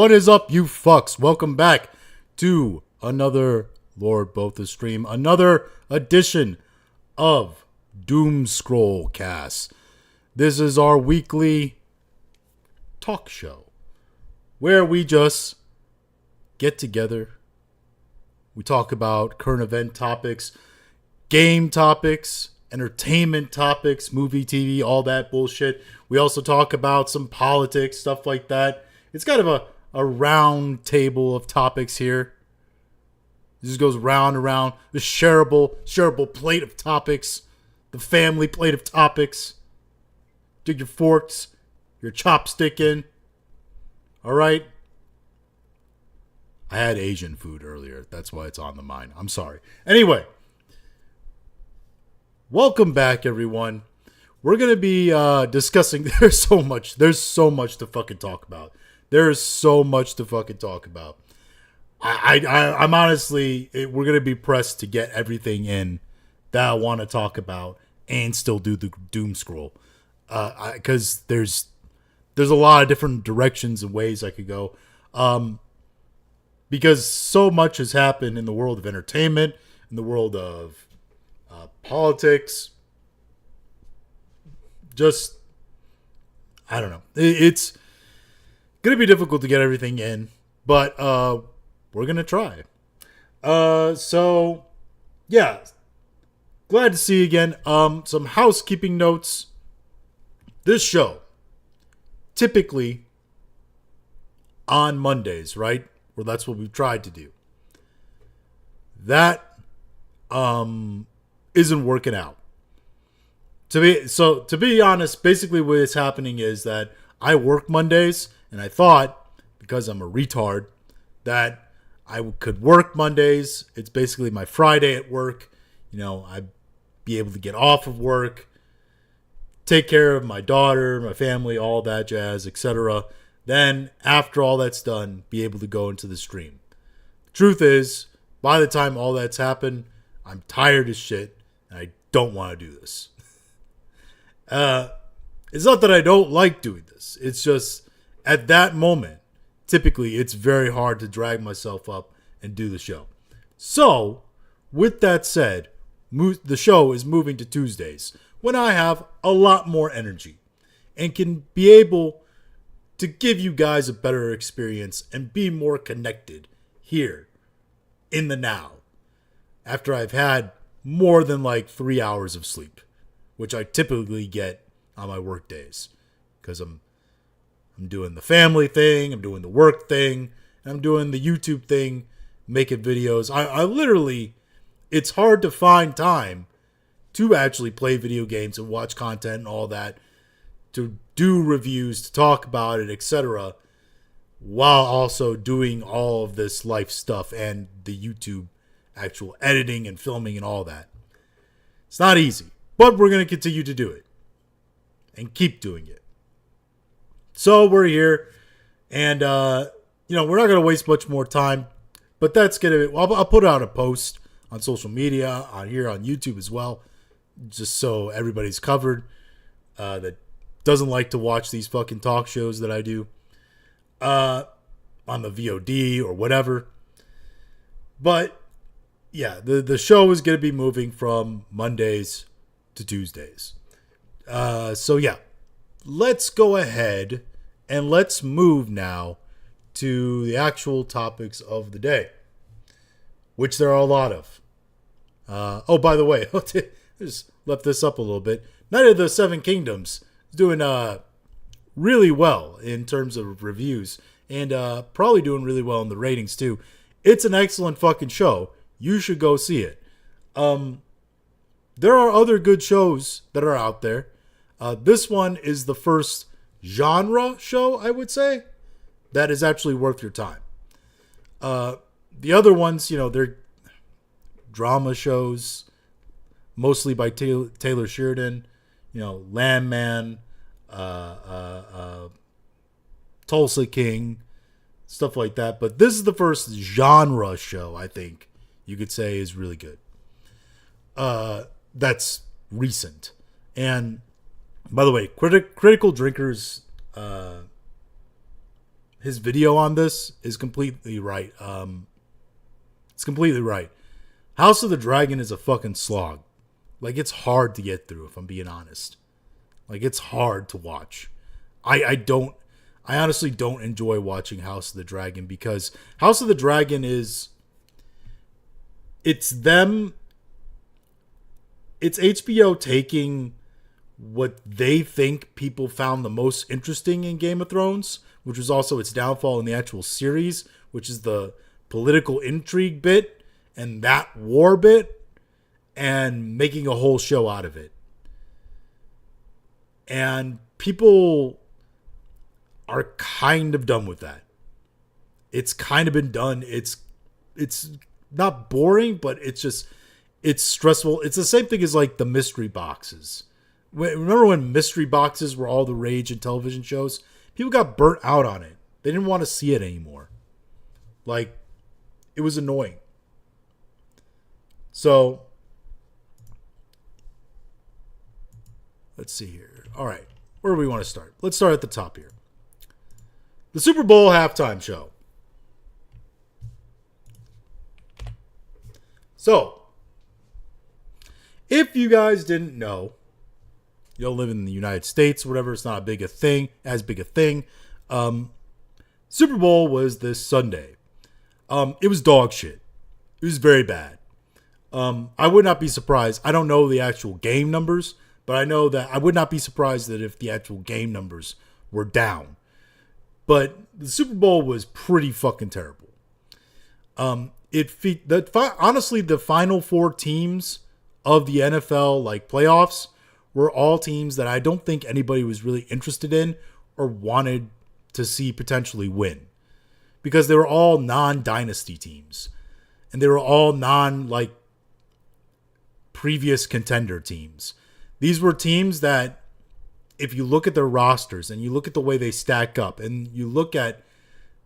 What is up, you fucks? Welcome back to another Lord Botha stream, another edition of Doom Scroll Cast. This is our weekly talk show where we just get together. We talk about current event topics, game topics, entertainment topics, movie, TV, all that bullshit. We also talk about some politics, stuff like that. It's kind of a round table of topics here. This just goes round and round. The shareable plate of topics. The family plate of topics. Dig your forks, your chopstick in. All right. I had Asian food earlier. That's why it's on the mind. I'm sorry. Anyway. Welcome back, everyone. We're going to be discussing... There's so much to fucking talk about. There's so much to fucking talk about. I'm honestly... We're going to be pressed to get everything in that I want to talk about and still do the Doom Scroll. Because there's a lot of different directions and ways I could go. Because so much has happened in the world of entertainment, in the world of politics. Just, I don't know. It's going to be difficult to get everything in, but we're going to try. So, yeah. Glad to see you again. Some housekeeping notes. This show, typically on Mondays, right? Well, that's what we've tried to do. That isn't working out. To be honest, basically what is happening is that I work Mondays, and I thought, because I'm a retard, that I could work Mondays. It's basically my Friday at work. You know, I'd be able to get off of work, take care of my daughter, my family, all that jazz, etc. Then, after all that's done, be able to go into the stream. The truth is, by the time all that's happened, I'm tired as shit, and I don't want to do this. It's not that I don't like doing this. It's just, at that moment, typically, it's very hard to drag myself up and do the show. So, with that said, the show is moving to Tuesdays, when I have a lot more energy, and can be able to give you guys a better experience and be more connected here in the now, after I've had more than like 3 hours of sleep, which I typically get on my work days, because I'm doing the family thing, I'm doing the work thing, and I'm doing the YouTube thing, making videos. I literally, it's hard to find time to actually play video games and watch content and all that, to do reviews, to talk about it, etc., while also doing all of this life stuff and the YouTube actual editing and filming and all that. It's not easy, but we're going to continue to do it and keep doing it. So we're here, and we're not going to waste much more time, but that's going to... I'll put out a post on social media, on here on YouTube as well, just so everybody's covered that doesn't like to watch these fucking talk shows that I do on the VOD or whatever. But yeah, the show is going to be moving from Mondays to Tuesdays. So yeah, let's go ahead and let's move now to the actual topics of the day, which there are a lot of. Oh, by the way, I just left this up a little bit. Night of the Seven Kingdoms is doing really well in terms of reviews, and probably doing really well in the ratings too. It's an excellent fucking show. You should go see it. There are other good shows that are out there. This one is the first genre show, I would say, that is actually worth your time. The other ones, they're drama shows, mostly by Taylor Sheridan, Landman, Tulsa King, stuff like that. But this is the first genre show, I think you could say, is really good. That's recent. And by the way, Critical Drinkers his video on this is completely right. It's completely right. House of the Dragon is a fucking slog. Like, it's hard to get through, if I'm being honest. Like, it's hard to watch. I honestly don't enjoy watching House of the Dragon because House of the Dragon it's HBO taking what they think people found the most interesting in Game of Thrones, which was also its downfall in the actual series, which is the political intrigue bit and that war bit, and making a whole show out of it. And people are kind of done with that. It's kind of been done. It's not boring, but it's stressful. It's the same thing as like the mystery boxes. Remember when mystery boxes were all the rage in television shows? People got burnt out on it. They didn't want to see it anymore. Like, it was annoying. So, let's see here. All right. Where do we want to start? Let's start at the top here. The Super Bowl halftime show. So, if you guys didn't know, you don't live in the United States or whatever, it's not as big a thing. Super Bowl was this Sunday. It was dog shit. It was very bad. I would not be surprised. I don't know the actual game numbers, but I know that I would not be surprised that if the actual game numbers were down. But the Super Bowl was pretty fucking terrible. Honestly, the final four teams of the NFL like playoffs were all teams that I don't think anybody was really interested in or wanted to see potentially win, because they were all non-dynasty teams and they were all like previous contender teams. These were teams that, if you look at their rosters and you look at the way they stack up and you look at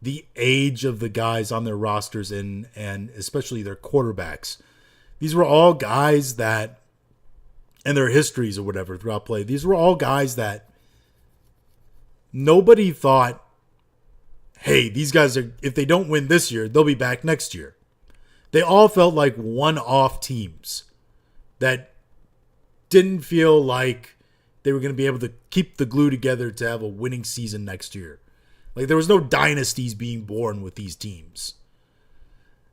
the age of the guys on their rosters and especially their quarterbacks, these were all guys that, and their histories or whatever throughout play, these were all guys that nobody thought, hey, these guys are, if they don't win this year, they'll be back next year. They all felt like one-off teams that didn't feel like they were going to be able to keep the glue together to have a winning season next year. Like, there was no dynasties being born with these teams.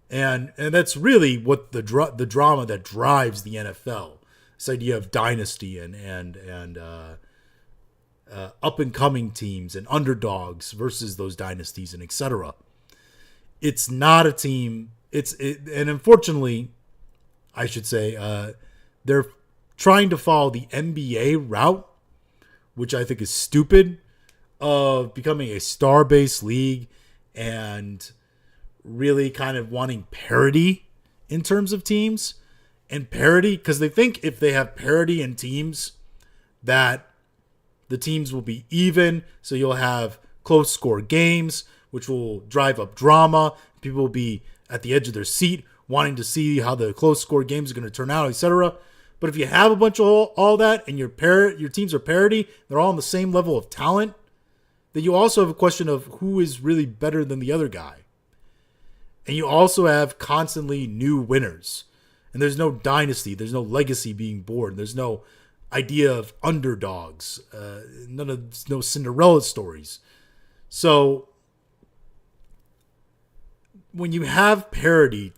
And that's really what the drama that drives the NFL. This idea of dynasty and up and coming teams and underdogs versus those dynasties and etc. It's not a team. And unfortunately, I should say, they're trying to follow the NBA route, which I think is stupid, of becoming a star-based league and really kind of wanting parity in terms of teams. And parity, because they think if they have parity in teams, that the teams will be even. So you'll have close score games, which will drive up drama. People will be at the edge of their seat wanting to see how the close score games are going to turn out, etc. But if you have a bunch of all that and your teams are parity, they're all on the same level of talent, then you also have a question of who is really better than the other guy. And you also have constantly new winners. And there's no dynasty. There's no legacy being born. There's no idea of underdogs. No Cinderella stories. So when you have parity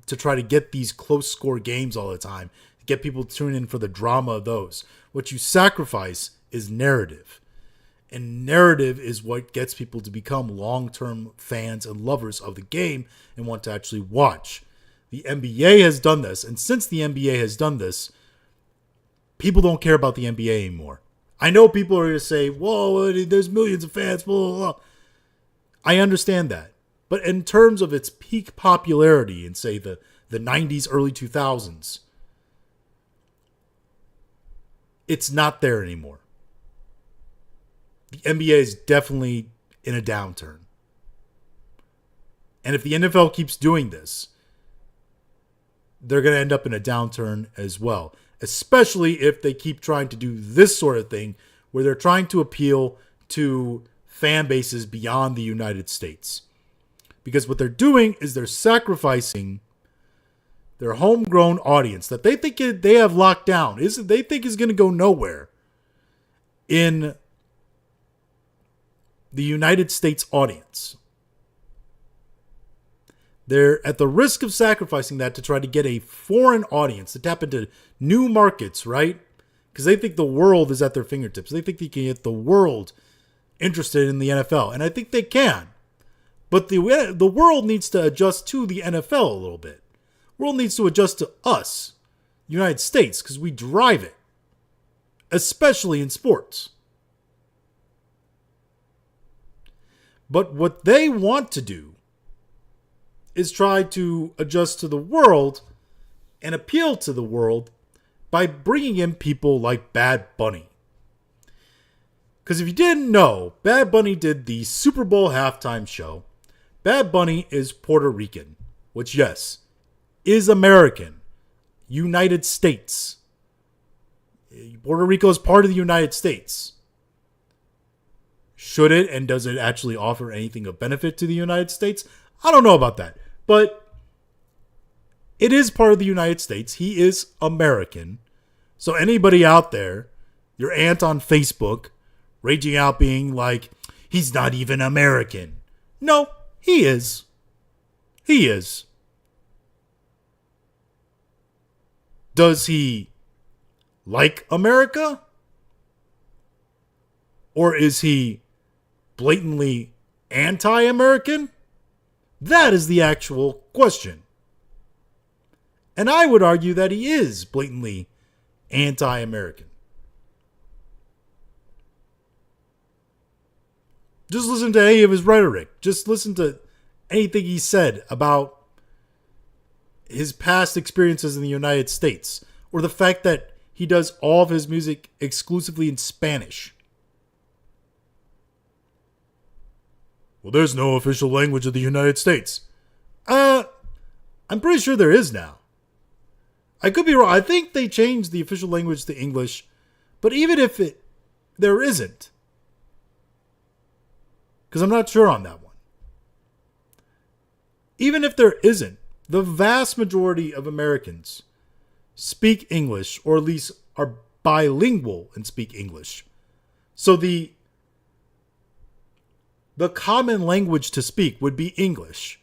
to try to get these close score games all the time, to get people to tune in for the drama of those, what you sacrifice is narrative. And narrative is what gets people to become long-term fans and lovers of the game and want to actually watch. The NBA has done this, and since the NBA has done this, people don't care about the NBA anymore. I know people are going to say, whoa, there's millions of fans, blah, blah, blah. I understand that. But in terms of its peak popularity in, say, the 90s, early 2000s, it's not there anymore. The NBA is definitely in a downturn. And if the NFL keeps doing this, they're going to end up in a downturn as well. Especially if they keep trying to do this sort of thing where they're trying to appeal to fan bases beyond the United States. Because what they're doing is they're sacrificing their homegrown audience that they think they have locked down, they think is going to go nowhere in the United States audience. They're at the risk of sacrificing that to try to get a foreign audience, to tap into new markets, right? Because they think the world is at their fingertips. They think they can get the world interested in the NFL. And I think they can. But the world needs to adjust to the NFL a little bit. The world needs to adjust to us, United States, because we drive it. Especially in sports. But what they want to do is try to adjust to the world and appeal to the world by bringing in people like Bad Bunny. Because if you didn't know, Bad Bunny did the Super Bowl halftime show. Bad Bunny is Puerto Rican, which, yes, is American. United States. Puerto Rico is part of the United States. Should it and does it actually offer anything of benefit to the United States? I don't know about that. But it is part of the United States. He is American. So anybody out there, your aunt on Facebook, raging out being like, he's not even American. No, he is. He is. Does he like America? Or is he blatantly anti-American? That is the actual question. And I would argue that he is blatantly anti-American. Just listen to any of his rhetoric. Just listen to anything he said about his past experiences in the United States. Or the fact that he does all of his music exclusively in Spanish. Well, there's no official language of the United States. I'm pretty sure there is now. I could be wrong. I think they changed the official language to English. But even if there isn't. Because I'm not sure on that one. Even if there isn't, the vast majority of Americans speak English, or at least are bilingual and speak English. So the common language to speak would be English.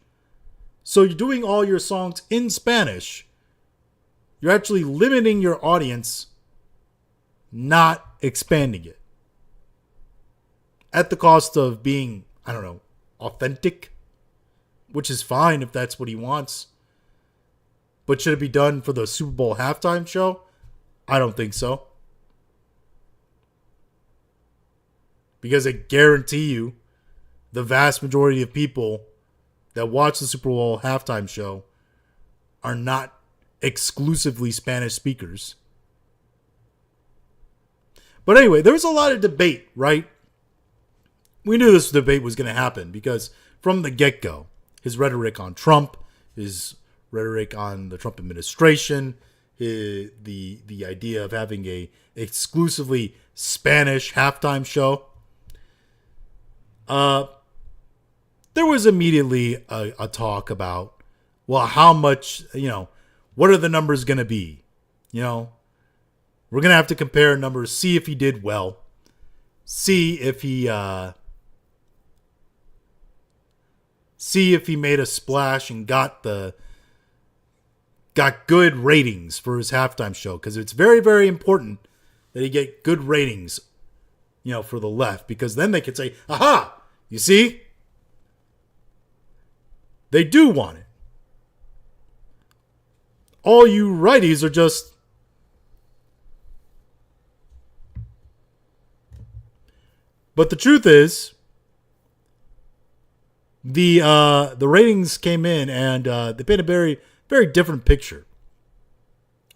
So you're doing all your songs in Spanish. You're actually limiting your audience, not expanding it. At the cost of being, I don't know, authentic, which is fine if that's what he wants. But should it be done for the Super Bowl halftime show? I don't think so. Because I guarantee you, the vast majority of people that watch the Super Bowl halftime show are not exclusively Spanish speakers. But anyway, there was a lot of debate, right? We knew this debate was going to happen because from the get-go, his rhetoric on Trump, his rhetoric on the Trump administration, the idea of having a exclusively Spanish halftime show, there was immediately a talk about, well, how much, what are the numbers going to be? We're going to have to compare numbers, see if he did well, see if he made a splash and got good ratings for his halftime show, because it's very, very important that he get good ratings, for the left, because then they could say, aha, you see? They do want it. All you righties are just... But the truth is, the ratings came in and they paint a very, very different picture.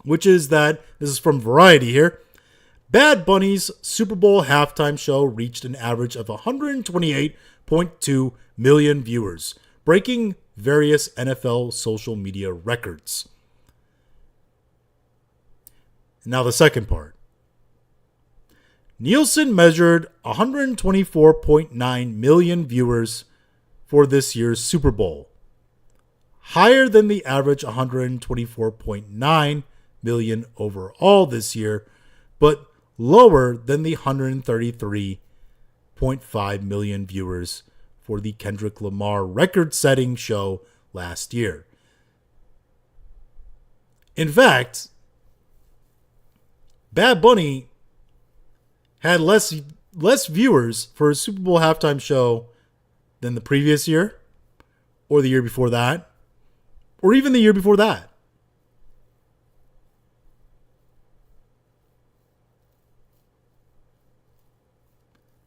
Which is that, this is from Variety here, Bad Bunny's Super Bowl halftime show reached an average of 128.2 million viewers, breaking various NFL social media records. Now the second part. Nielsen measured 124.9 million viewers for this year's Super Bowl, higher than the average 124.9 million overall this year, but lower than the 133.5 million viewers for the Kendrick Lamar record-setting show last year. In fact, Bad Bunny had less viewers for a Super Bowl halftime show than the previous year, or the year before that, or even the year before that.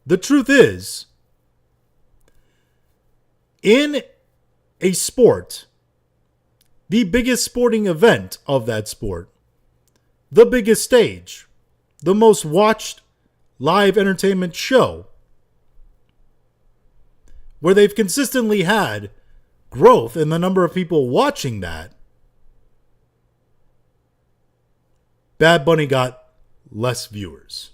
The truth is, in a sport, the biggest sporting event of that sport, the biggest stage, the most watched live entertainment show, where they've consistently had growth in the number of people watching that, Bad Bunny got less viewers.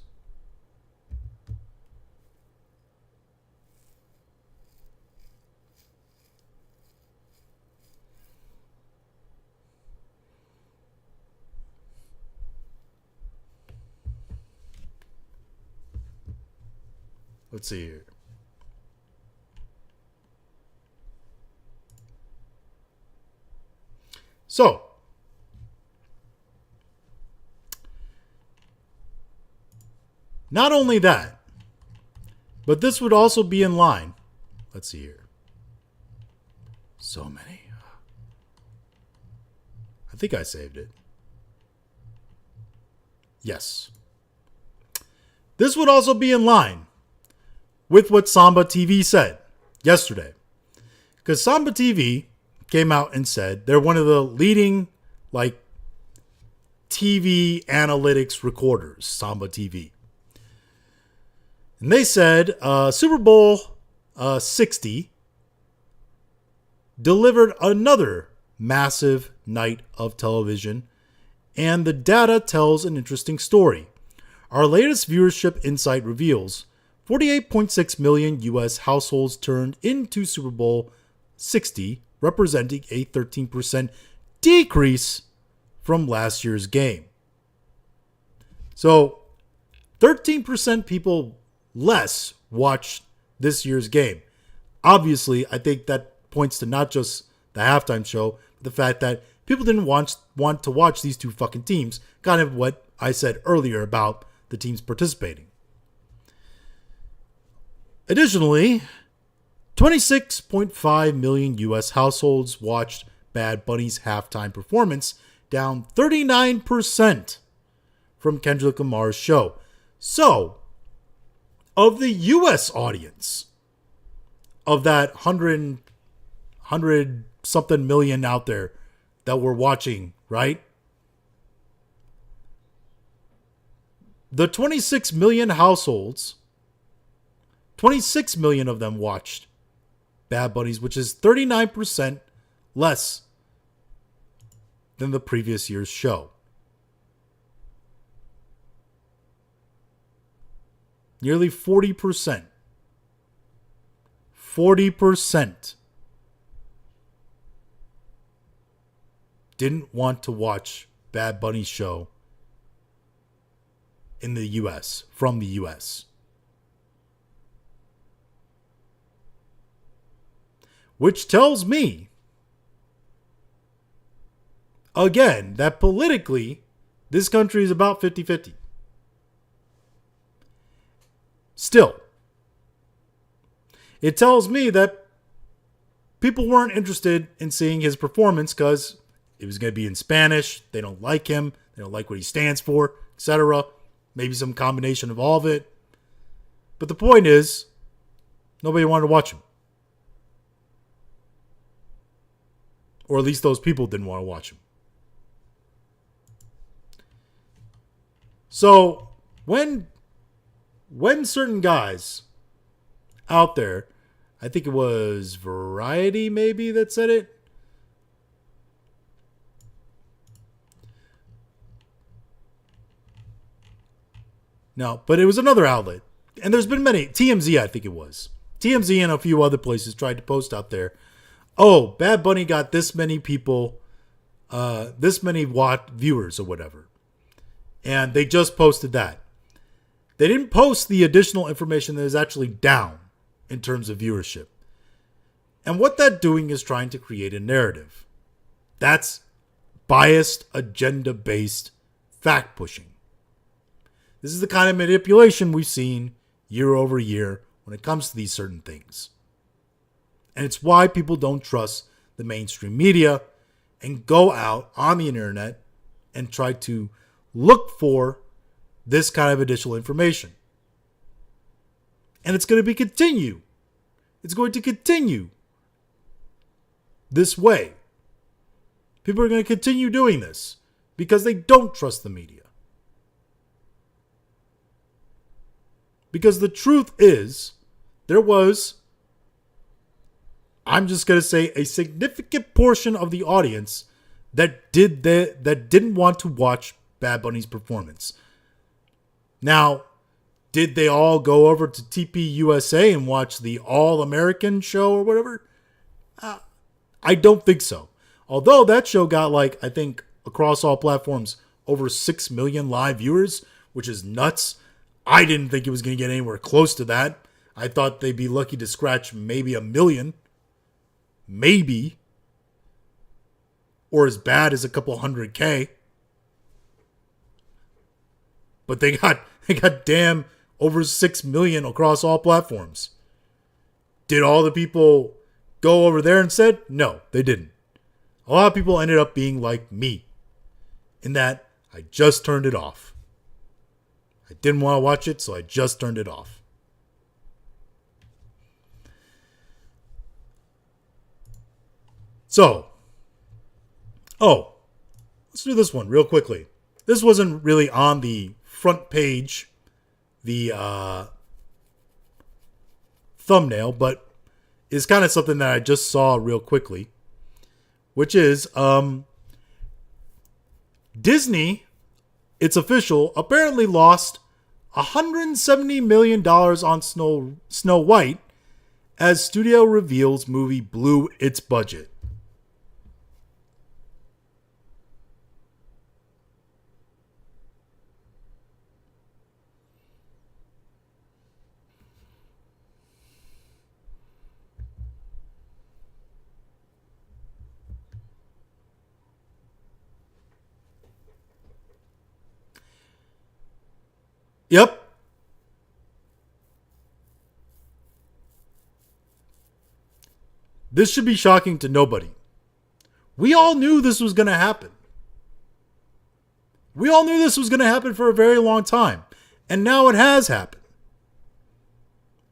Let's see here. So, not only that, but this would also be in line. Let's see here. So many. I think I saved it. Yes. This would also be in line with what Samba TV said yesterday. Because Samba TV came out and said they're one of the leading TV analytics recorders, Samba TV. And they said Super Bowl 60 delivered another massive night of television, and the data tells an interesting story. Our latest viewership insight reveals 48.6 million U.S. households turned into Super Bowl 60, representing a 13% decrease from last year's game. So, 13% people less watched this year's game. Obviously, I think that points to not just the halftime show, but the fact that people didn't want to watch these two fucking teams. Kind of what I said earlier about the teams participating. Additionally, 26.5 million U.S. households watched Bad Bunny's halftime performance, down 39% from Kendrick Lamar's show. So, of the U.S. audience, of that 100 something million out there that were watching, right? The 26 million households, 26 million of them watched Bad Bunnies, which is 39% less than the previous year's show. Nearly 40%. 40% didn't want to watch Bad Bunny's show in the U.S., from the U.S. Which tells me, again, that politically, this country is about 50-50. Still, it tells me that people weren't interested in seeing his performance because it was going to be in Spanish. They don't like him. They don't like what he stands for, etc. Maybe some combination of all of it. But the point is, nobody wanted to watch him. Or at least those people didn't want to watch him. So, when certain guys out there, I think it was Variety maybe that said it, No, but it was another outlet. And there's been many. TMZ, I think it was. TMZ and a few other places tried to post out there. Oh, Bad Bunny got this many people, this many viewers or whatever. And they just posted that. They didn't post the additional information that is actually down in terms of viewership. And what that's doing is trying to create a narrative. That's biased, agenda-based fact pushing. This is the kind of manipulation we've seen year over year when it comes to these certain things. And it's why people don't trust the mainstream media and go out on the internet and try to look for this kind of additional information. And it's going to continue. It's going to continue this way. People are going to continue doing this because they don't trust the media. Because the truth is, there was, I'm just going to say, a significant portion of the audience that didn't want to watch Bad Bunny's performance. Now, did they all go over to TP USA and watch the All-American show or whatever? I don't think so. Although that show got, I think, across all platforms, over 6 million live viewers, which is nuts. I didn't think it was going to get anywhere close to that. I thought they'd be lucky to scratch maybe 1 million. Maybe. Or as bad as a couple 100K. But they got damn over 6 million across all platforms. Did all the people go over there and said? No, they didn't. A lot of people ended up being like me. In that, I just turned it off. I didn't want to watch it, so I just turned it off. So, let's do this one real quickly. This wasn't really on the front page, the thumbnail, but is kind of something that I just saw real quickly, which is Disney, it's official, apparently lost $170 million on Snow White as studio reveals movie blew its budget. Yep. This should be shocking to nobody. We all knew this was going to happen. We all knew this was going to happen for a very long time. And now it has happened.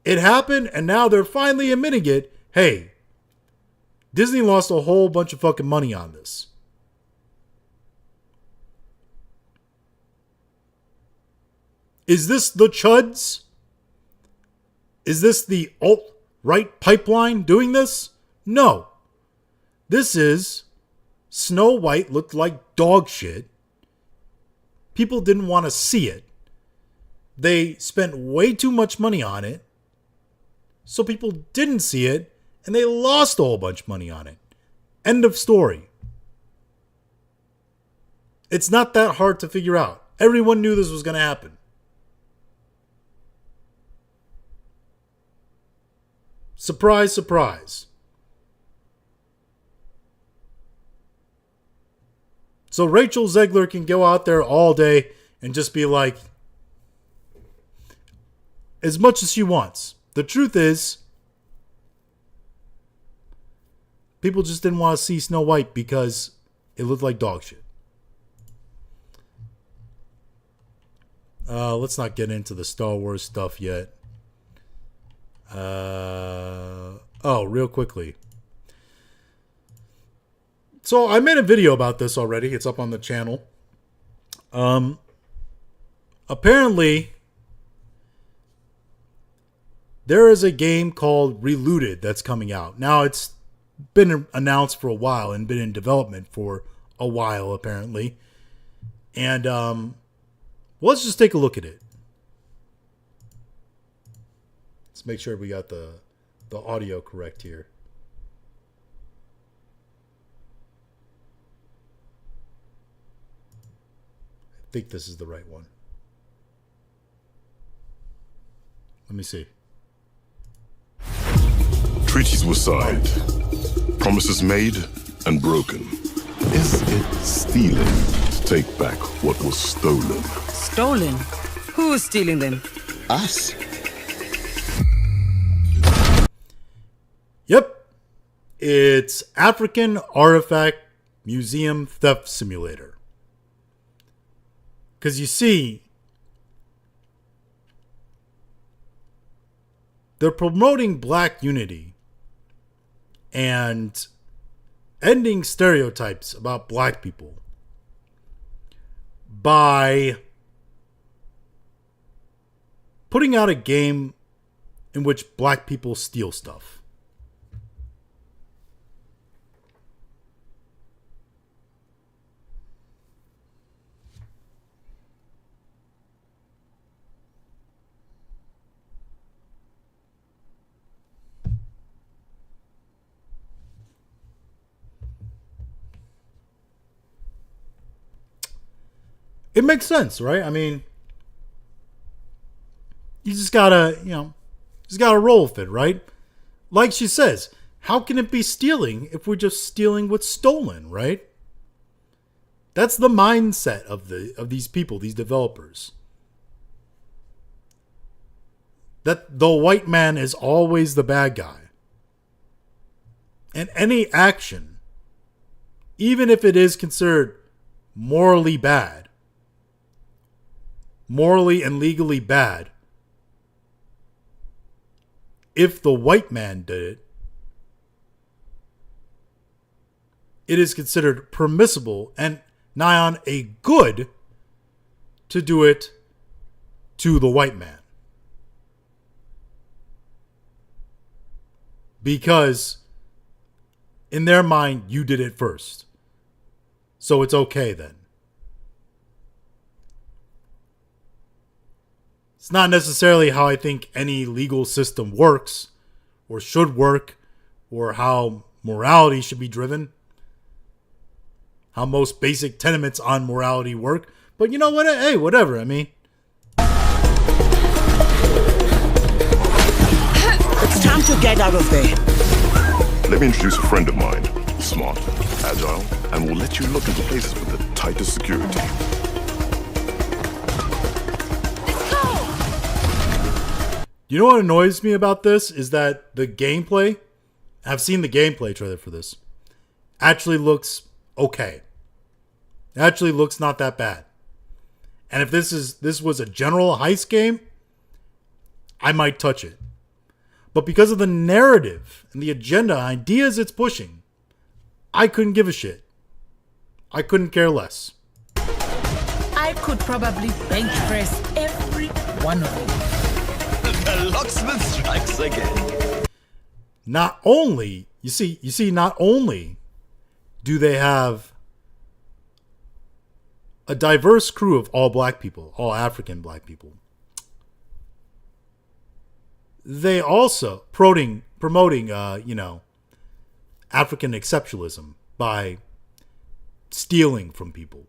It happened, and now they're finally admitting it. Hey, Disney lost a whole bunch of fucking money on this. Is this the Chuds? Is this the alt-right pipeline doing this? No. This is Snow White looked like dog shit. People didn't want to see it. They spent way too much money on it. So people didn't see it, and they lost a whole bunch of money on it. End of story. It's not that hard to figure out. Everyone knew this was going to happen. Surprise, surprise. So Rachel Zegler can go out there all day and just be like, as much as she wants. The truth is, people just didn't want to see Snow White because it looked like dog shit. Let's not get into the Star Wars stuff yet. Real quickly. So I made a video about this already. It's up on the channel. Apparently, there is a game called Reloaded that's coming out. Now, it's been announced for a while and been in development for a while, apparently. And let's just take a look at it. Let's make sure we got the audio correct here. I think this is the right one. Let me see. Treaties were signed, promises made and broken. Is it stealing to take back what was stolen? Stolen? Who is stealing them? Us? Yep. It's African Artifact Museum Theft Simulator. Because you see, they're promoting black unity and ending stereotypes about black people by putting out a game in which black people steal stuff. It makes sense, right? I mean, you just gotta, just gotta roll with it, right? Like she says, how can it be stealing if we're just stealing what's stolen, right? That's the mindset of these people, these developers. That the white man is always the bad guy. And any action, even if it is considered morally bad, morally and legally bad, if the white man did it, it is considered permissible and nigh on a good to do it to the white man. Because in their mind, you did it first. So it's okay then. It's not necessarily how I think any legal system works or should work or how morality should be driven. How most basic tenements on morality work. But you know what? Hey, whatever. I mean, It's time to get out of there. Let me introduce a friend of mine. Smart, agile, and will let you look into places with the tightest security. you know what annoys me about this is that the gameplay, I've seen the gameplay trailer for this, actually looks okay. It actually looks not that bad. And if this was a general heist game, I might touch it. But because of the narrative and the agenda ideas it's pushing, I couldn't give a shit. I couldn't care less. I could probably bench press every one of them. The locksmith strikes again. Not only, you see, not only do they have a diverse crew of all black people, all African black people, they also promoting African exceptionalism by stealing from people.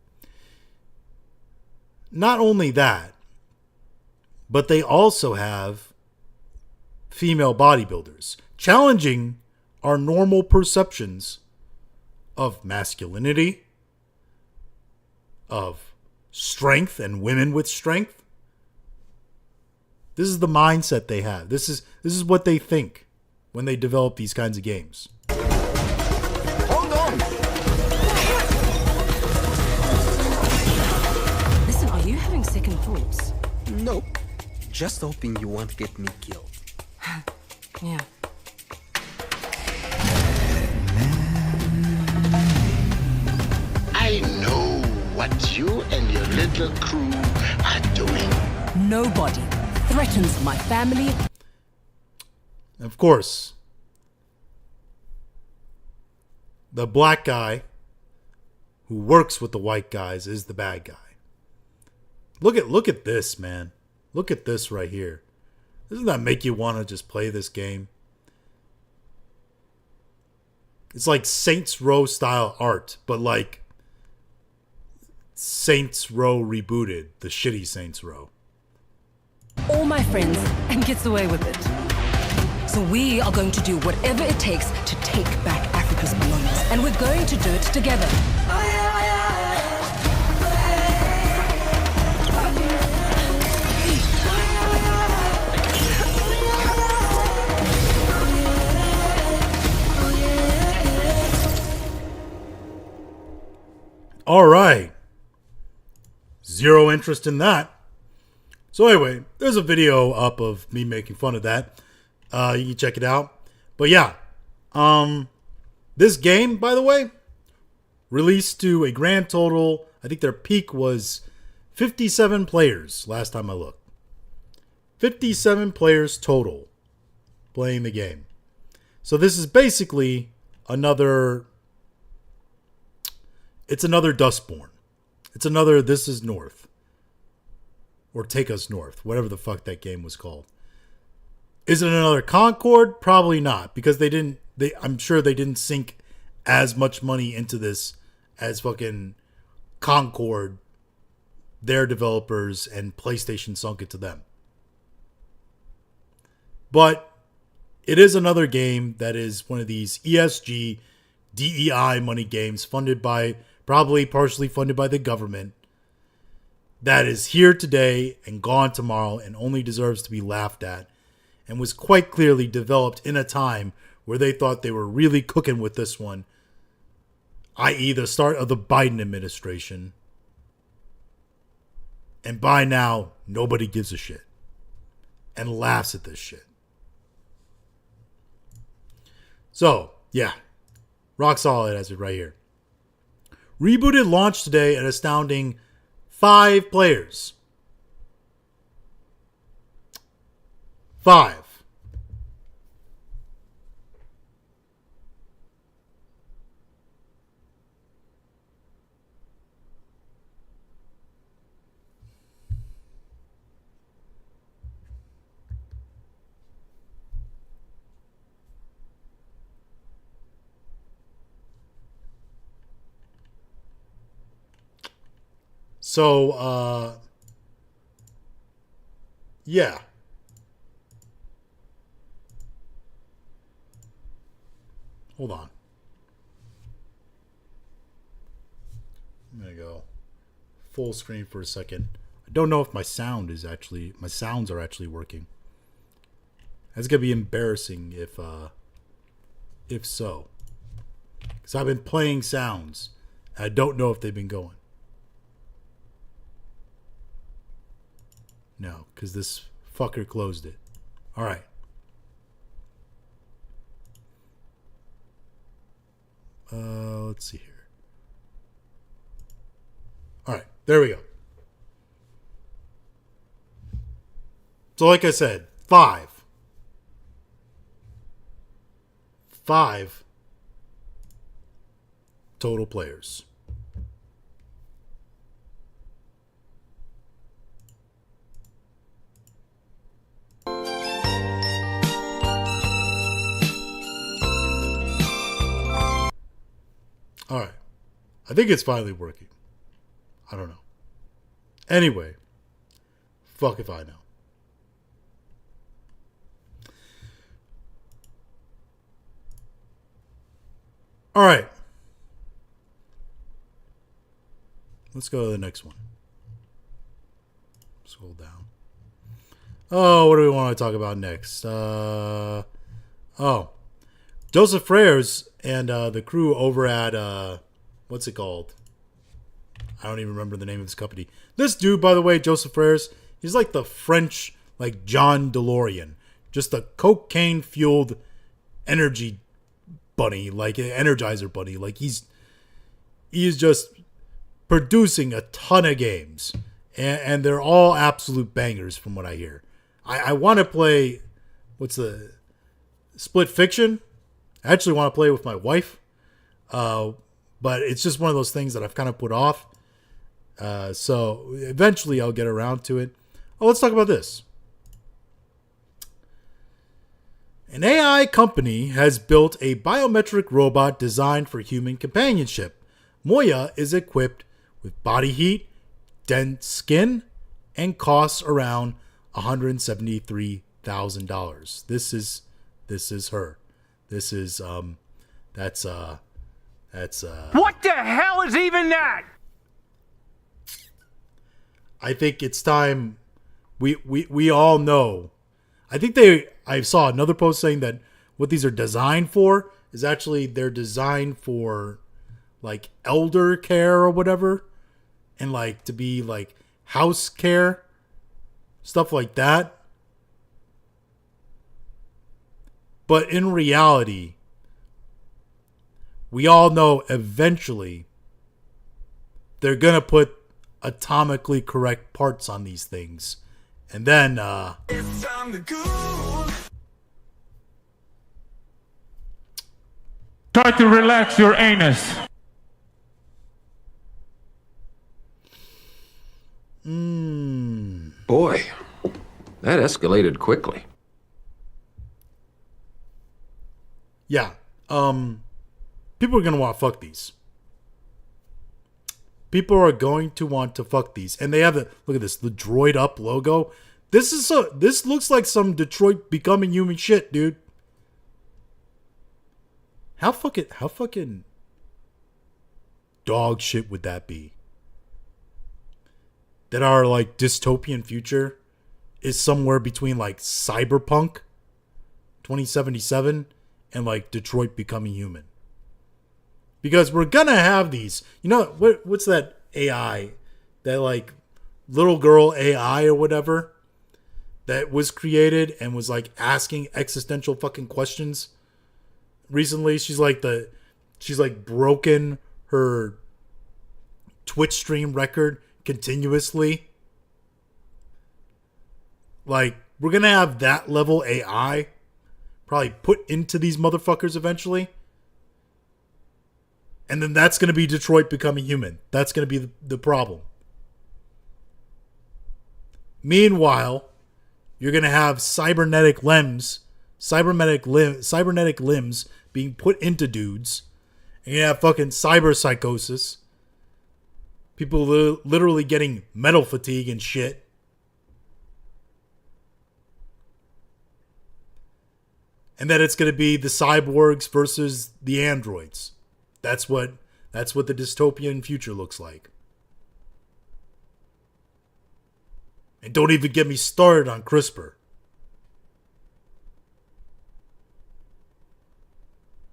Not only that, but they also have female bodybuilders, challenging our normal perceptions of masculinity, of strength and women with strength. This is the mindset they have. This is what they think when they develop these kinds of games. Hold on. Listen, are you having second thoughts? Nope. Just hoping you won't get me killed. Yeah. I know what you and your little crew are doing. Nobody threatens my family. Of course, the black guy who works with the white guys is the bad guy. Look at this, man. Look at this right here. Doesn't that make you want to just play this game? It's like Saints Row style art, but like Saints Row rebooted, the shitty Saints Row. All my friends and gets away with it. So we are going to do whatever it takes to take back Africa's belongings. And we're going to do it together. All right. Zero interest in that. So anyway, there's a video up of me making fun of that. You can check it out. But yeah, this game, by the way, released to a grand total, I think their peak was 57 players last time I looked. 57 players total playing the game. So this is basically another... It's another Dustborn. It's another This Is North. Or Take Us North. Whatever the fuck that game was called. Is it another Concord? Probably not. Because I'm sure they didn't sink as much money into this as fucking Concord, their developers, and PlayStation sunk it to them. But it is another game that is one of these ESG, DEI money games funded by... probably partially funded by the government, that is here today and gone tomorrow and only deserves to be laughed at, and was quite clearly developed in a time where they thought they were really cooking with this one, i.e. the start of the Biden administration. And by now, nobody gives a shit and laughs at this shit. So, yeah, rock solid has it right here. Rebooted launched today an astounding 5 players. 5. So, yeah. Hold on. I'm going to go full screen for a second. I don't know if my sounds are actually working. That's going to be embarrassing if so. Because I've been playing sounds. And I don't know if they've been going. No, because this fucker closed it. All right. Let's see here. All right, there we go. So like I said, 5. 5 total players. All right. I think it's finally working. I don't know. Anyway, fuck if I know. All right. Let's go to the next one. Scroll down. Oh, what do we want to talk about next? Joseph Freres and the crew over at, what's it called? I don't even remember the name of his company. This dude, by the way, Joseph Freres, he's like the French, like John DeLorean. Just a cocaine-fueled energy bunny, like an Energizer bunny. Like he is just producing a ton of games. And they're all absolute bangers from what I hear. I want to play, what's the, Split Fiction? I actually want to play with my wife. But it's just one of those things that I've kind of put off. So eventually I'll get around to it. Oh, let's talk about this. An AI company has built a biometric robot designed for human companionship. Moya is equipped with body heat, dense skin, and costs around $173,000. This is her. This is that's What the hell is even that? I think it's time we all know. I saw another post saying that what these are designed for is actually they're designed for like elder care or whatever, and like to be like house care, stuff like that. But in reality, we all know eventually they're going to put atomically correct parts on these things. And then, it's time to go. Try to relax your anus. Boy, that escalated quickly. Yeah. People are going to want to fuck these. People are going to want to fuck these. And they have look at this, the droid up logo. This looks like some Detroit Becoming Human shit, dude. How fucking dog shit would that be? That our like dystopian future is somewhere between like Cyberpunk 2077 and like Detroit Becoming Human. Because we're gonna have these. You know what's that AI? That like little girl AI or whatever that was created and was like asking existential fucking questions. Recently, she's like broken her Twitch stream record continuously. Like, we're gonna have that level AI probably put into these motherfuckers eventually. And then that's going to be Detroit Becoming Human. That's going to be the problem. Meanwhile, you're going to have cybernetic limbs being put into dudes. And you have fucking cyber psychosis. People literally getting metal fatigue and shit. And then it's going to be the cyborgs versus the androids. That's what the dystopian future looks like. And don't even get me started on CRISPR.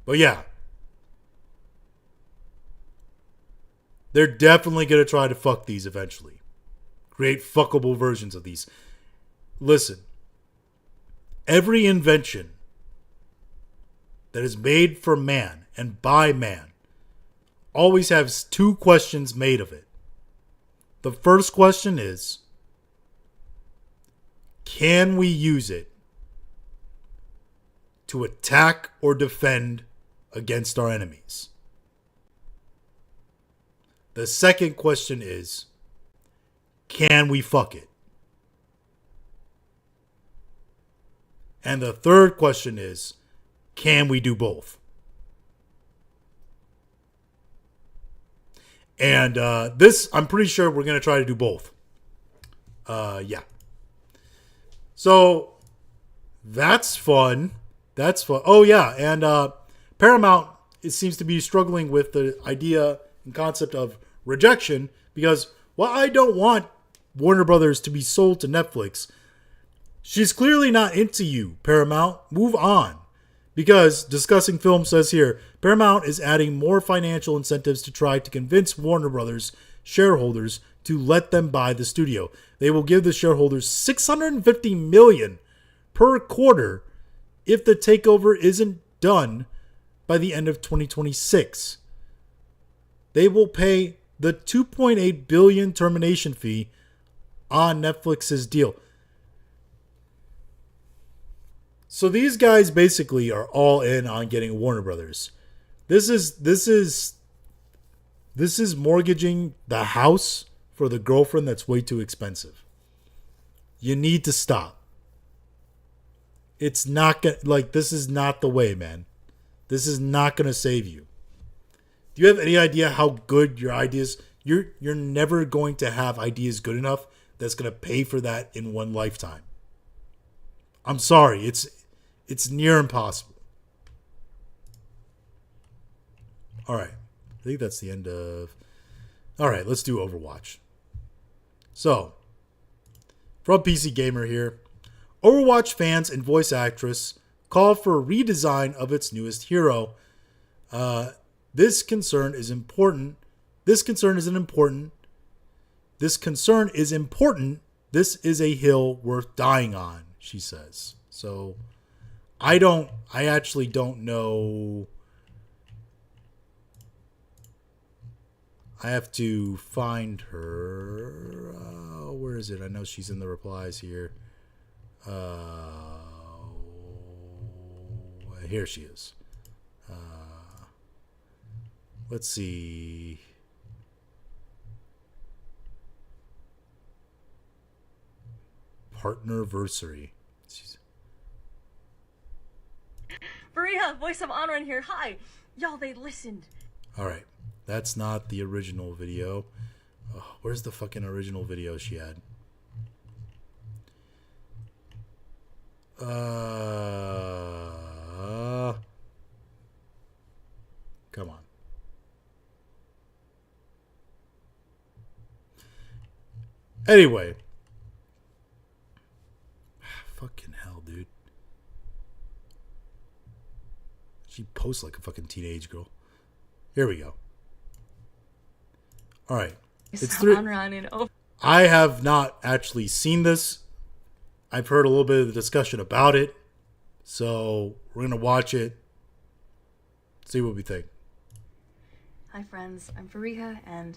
But yeah. They're definitely going to try to fuck these eventually. Create fuckable versions of these. Listen. Every invention that is made for man and by man always has two questions made of it. The first question is, can we use it to attack or defend against our enemies? The second question is, can we fuck it? And the third question is, can we do both? And this, I'm pretty sure we're going to try to do both. Yeah. So, that's fun. That's fun. Oh, yeah. And Paramount, it seems to be struggling with the idea and concept of rejection. Because, well, I don't want Warner Brothers to be sold to Netflix. She's clearly not into you, Paramount. Move on. Because, Discussing Film says here, Paramount is adding more financial incentives to try to convince Warner Brothers shareholders to let them buy the studio. They will give the shareholders $650 million per quarter if the takeover isn't done by the end of 2026. They will pay the $2.8 billion termination fee on Netflix's deal. So these guys basically are all in on getting Warner Brothers. This is mortgaging the house for the girlfriend that's way too expensive. You need to stop. It's not gonna, like, this is not the way, man. This is not gonna save you. Do you have any idea how good your ideas? You're never going to have ideas good enough that's gonna pay for that in one lifetime. I'm sorry, it's near impossible. All right, I think that's the end of. All right, let's do Overwatch. So, from PC Gamer here, Overwatch fans and voice actress call for a redesign of its newest hero. This concern is important. This concern is important. This is a hill worth dying on, she says. So, I actually don't know. I have to find her. Where is it? I know she's in the replies here. Here she is. Let's see. Partnerversary. Maria, voice of honor in here. Hi. Y'all, they listened. All right. That's not the original video. Oh, where's the fucking original video she had? Come on. Anyway. Fucking hell, dude. She posts like a fucking teenage girl. Here we go. All right. It's three. I have not actually seen this. I've heard a little bit of the discussion about it. So we're going to watch it. See what we think. Hi, friends. I'm Fariha, and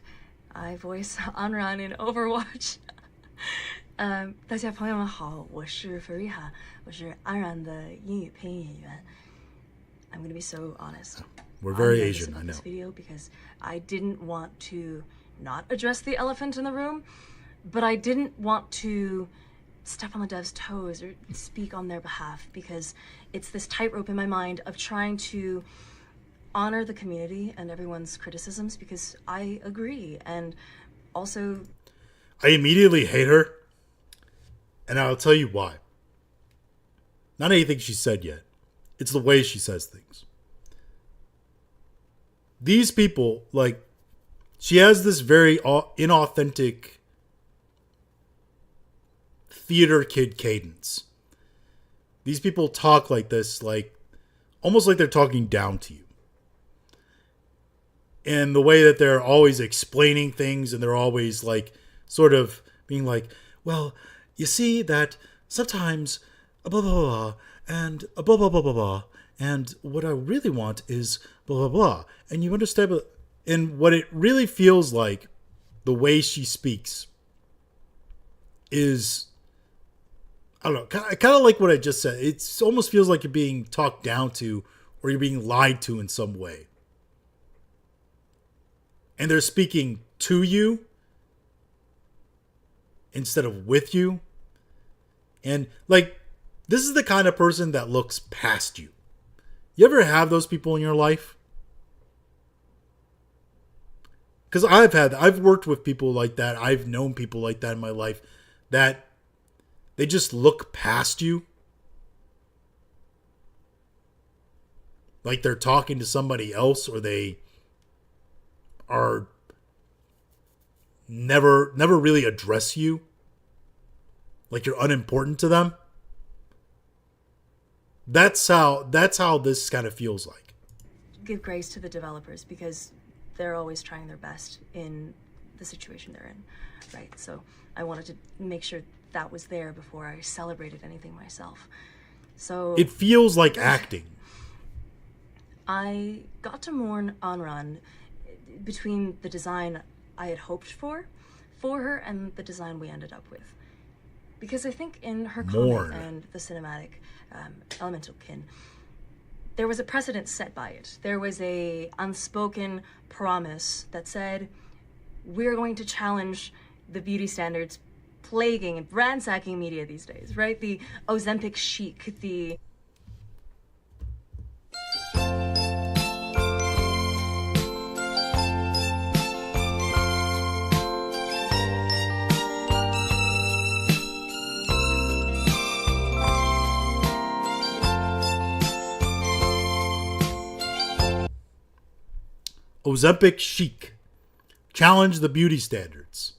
I voice Anran in Overwatch. 大家朋友们好，我是 Fariha， 我是安然的英语配音演员。I'm going to be so honest. We're very I'm Asian, about I know. This video because I didn't want to not address the elephant in the room, but I didn't want to step on the devs' toes or speak on their behalf because it's this tightrope in my mind of trying to honor the community and everyone's criticisms because I agree, and also I immediately hate her, and I'll tell you why. Not anything she said yet. It's the way she says things. These people, like, she has this very inauthentic theater kid cadence. These people talk like this, like, almost like they're talking down to you. And the way that they're always explaining things, and they're always, like, sort of being like, well, you see that sometimes blah, blah, blah, and blah, blah, blah, blah, blah, and what I really want is blah, blah, blah. And you understand, and what it really feels like, the way she speaks, is, I don't know, kind of like what I just said. It almost feels like you're being talked down to, or you're being lied to in some way. And they're speaking to you instead of with you. And, like, this is the kind of person that looks past you. You ever have those people in your life? Because I've worked with people like that. I've known people like that in my life, that they just look past you. Like they're talking to somebody else, or they are never really address you. Like you're unimportant to them. That's how this kind of feels like. give grace to the developers because they're always trying their best in the situation they're in, right? So I wanted to make sure that was there before I celebrated anything myself. So it feels like acting. I got to mourn Anran between the design I had hoped for her and the design we ended up with. Because I think in her comment and the cinematic Elemental Kin, there was a precedent set by it. There was a unspoken promise that said, we're going to challenge the beauty standards plaguing and ransacking media these days, right? The Ozempic chic, the Ozempic chic. Challenge the beauty standards.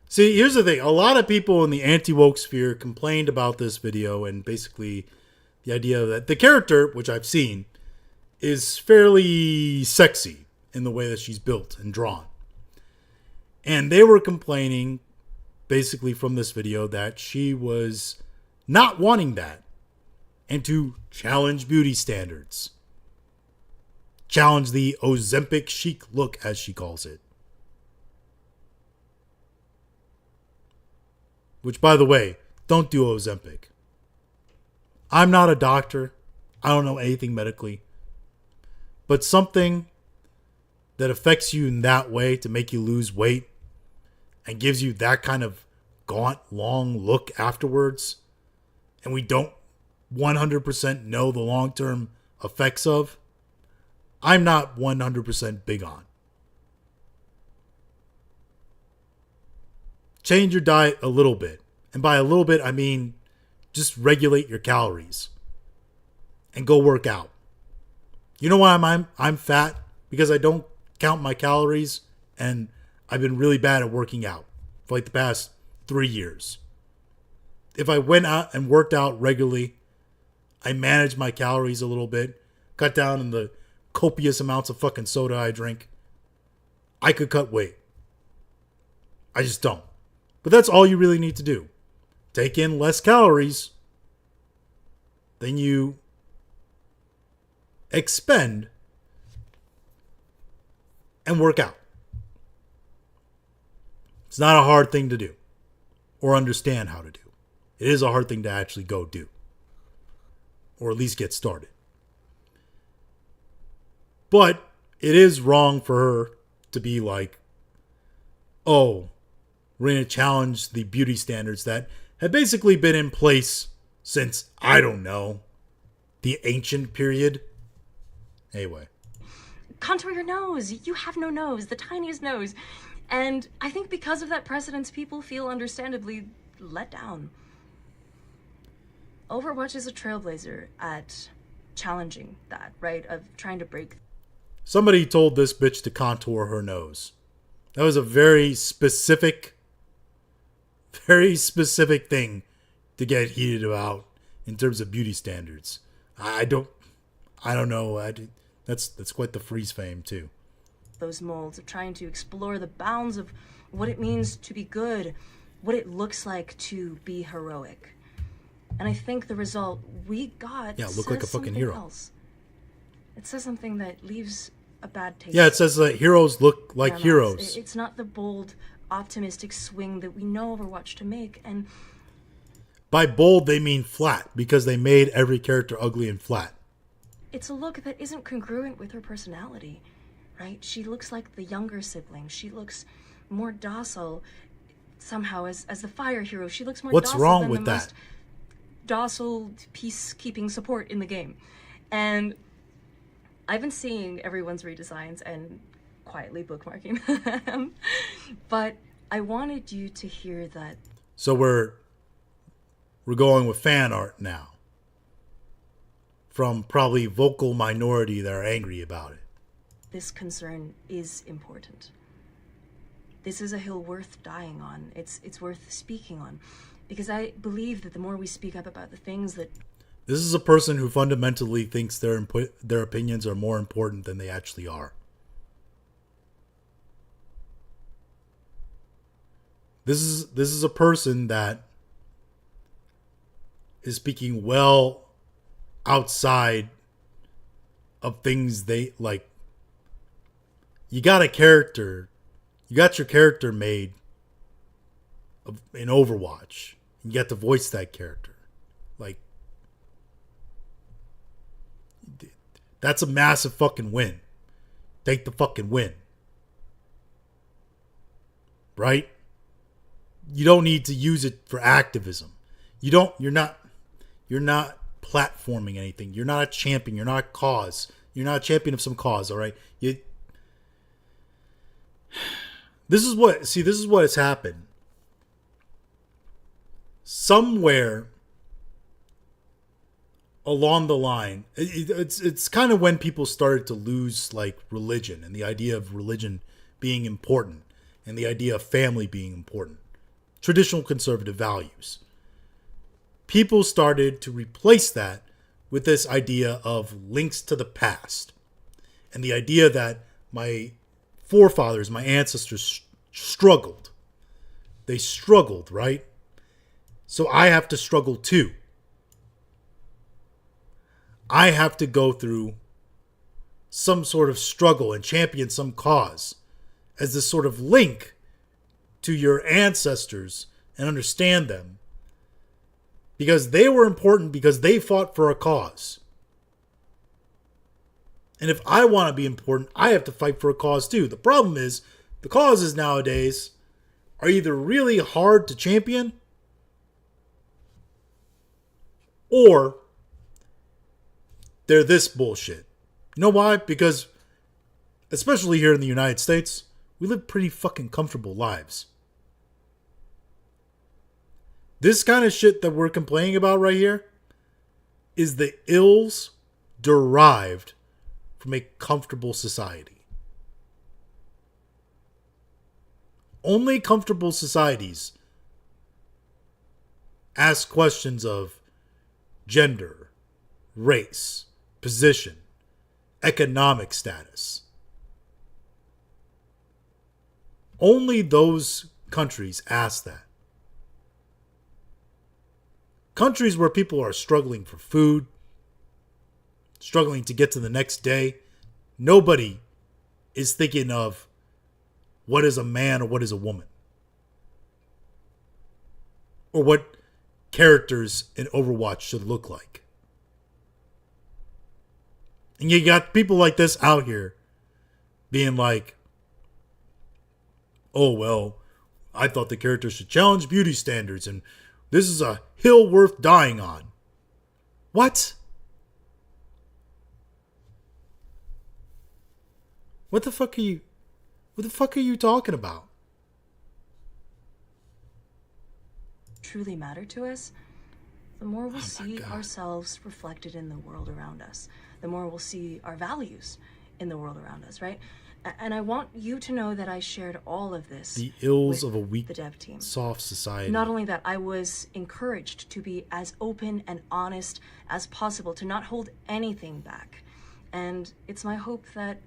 See, here's the thing. A lot of people in the anti-woke sphere complained about this video and basically the idea that the character, which I've seen, is fairly sexy in the way that she's built and drawn. And they were complaining basically from this video that she was not wanting that and to challenge beauty standards. Challenge the Ozempic chic look, as she calls it. Which, by the way, don't do Ozempic. I'm not a doctor. I don't know anything medically. But something that affects you in that way to make you lose weight and gives you that kind of gaunt, long look afterwards, and we don't 100% know the long-term effects of, I'm not 100% big on. Change your diet a little bit. And by a little bit, I mean just regulate your calories and go work out. You know why I'm fat? Because I don't count my calories, and I've been really bad at working out for like the past 3 years. If I went out and worked out regularly, I managed my calories a little bit, cut down on the copious amounts of fucking soda I drink, I could cut weight. I just don't. But that's all you really need to do. Take in less calories than you expend and work out. It's not a hard thing to do or understand how to do. It is a hard thing to actually go do, or at least get started. But it is wrong for her to be like, oh, we're going to challenge the beauty standards that have basically been in place since, I don't know, the ancient period. Anyway. contour your nose. You have no nose, the tiniest nose. And I think because of that precedence, people feel understandably let down. Overwatch is a trailblazer at challenging that, right? Of trying to break. Somebody told this bitch to contour her nose. That was a very specific thing to get heated about in terms of beauty standards. I don't know. That's quite the freeze fame too. Those molds of trying to explore the bounds of what it means to be good, what it looks like to be heroic. And I think the result we got look like a fucking hero. Else. It says something that leaves a bad taste. Yeah, it says that heroes look like heroes. It's not the bold, optimistic swing that we know Overwatch to make. And by bold, they mean flat, because they made every character ugly and flat. It's a look that isn't congruent with her personality, right? She looks like the younger sibling. She looks more docile somehow as the fire hero. She looks more What's docile wrong than with the that? most docile peacekeeping support in the game. And I've been seeing everyone's redesigns and quietly bookmarking them. But I wanted you to hear that. So we're going with fan art now. From probably vocal minority that are angry about it. This concern is important. This is a hill worth dying on. It's worth speaking on. Because I believe that the more we speak up about the things that... This is a person who fundamentally thinks their opinions are more important than they actually are. This is a person that is speaking well outside of things they like. You got your character made in Overwatch. You got to voice that character. Like, that's a massive fucking win. Take the fucking win. Right? you don't need to use it for activism. You're not platforming anything. You're not a champion. You're not a cause. You're not a champion of some cause, all right? This is what has happened. Somewhere along the line, it's kind of when people started to lose like religion and the idea of religion being important and the idea of family being important. Traditional conservative values. People started to replace that with this idea of links to the past. And the idea that my forefathers, my ancestors struggled. They struggled, right? So I have to struggle too. I have to go through some sort of struggle and champion some cause as this sort of link to your ancestors and understand them. Because they were important because they fought for a cause. And if I want to be important, I have to fight for a cause too. The problem is, the causes nowadays are either really hard to champion or they're this bullshit. You know why? Because, especially here in the United States, we live pretty fucking comfortable lives. This kind of shit that we're complaining about right here is the ills derived from a comfortable society. Only comfortable societies ask questions of gender, race, position, economic status. Only those countries ask that. Countries where people are struggling for food, struggling to get to the next day, nobody is thinking of what is a man or what is a woman. Or what characters in Overwatch should look like. And you got people like this out here being like, oh, well, I thought the characters should challenge beauty standards and this is a hill worth dying on. What? What the fuck are you talking about? Truly matter to us, the more we'll see ourselves reflected in the world around us. The more we'll see our values in the world around us, right? And I want you to know that I shared all of this. The ills of a weak, the dev team. Soft society. Not only that, I was encouraged to be as open and honest as possible, to not hold anything back. And it's my hope that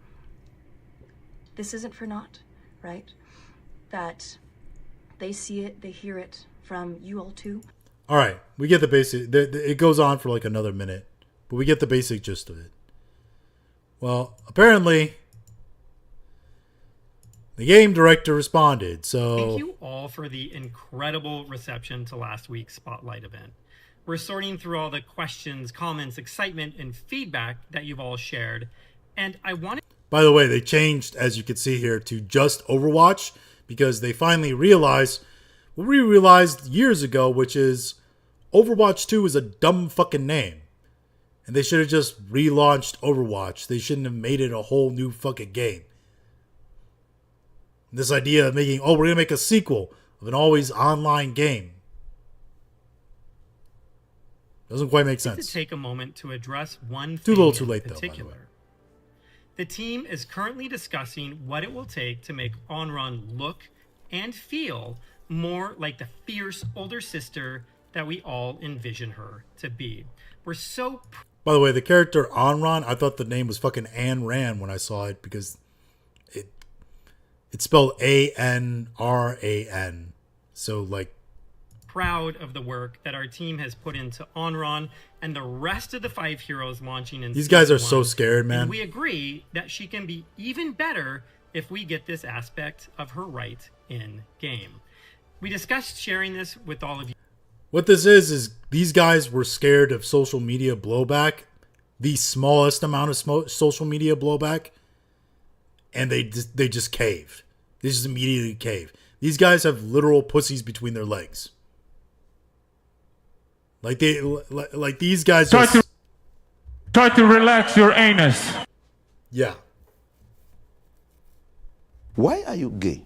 this isn't for naught, right? That they see it, they hear it from you all too. All right, we get the basic. It goes on for like another minute, but we get the basic gist of it. Well, apparently, the game director responded, so... Thank you all for the incredible reception to last week's Spotlight event. We're sorting through all the questions, comments, excitement, and feedback that you've all shared, and I wanted... By the way, they changed, as you can see here, to just Overwatch, because they finally realized what we realized years ago, which is Overwatch 2 is a dumb fucking name. And they should have just relaunched Overwatch. They shouldn't have made it a whole new fucking game. This idea of making, we're going to make a sequel of an always online game. Doesn't quite make sense. To take a moment to address one thing too little too late, in particular. Though, by the way. The team is currently discussing what it will take to make Onron look and feel more like the fierce older sister that we all envision her to be. We're so... By the way, the character Onron, I thought the name was fucking Ayn Rand when I saw it because... It's spelled A-N-R-A-N. So, like... Proud of the work that our team has put into Onron and the rest of the 5 heroes launching in These guys are Season so 1. scared, man. And we agree that she can be even better if we get this aspect of her right in game. We discussed sharing this with all of you. What this is these guys were scared of social media blowback. The smallest amount of social media blowback. And they just caved. They just immediately caved. These guys have literal pussies between their legs. Like these guys Try to relax your anus. Yeah. Why are you gay?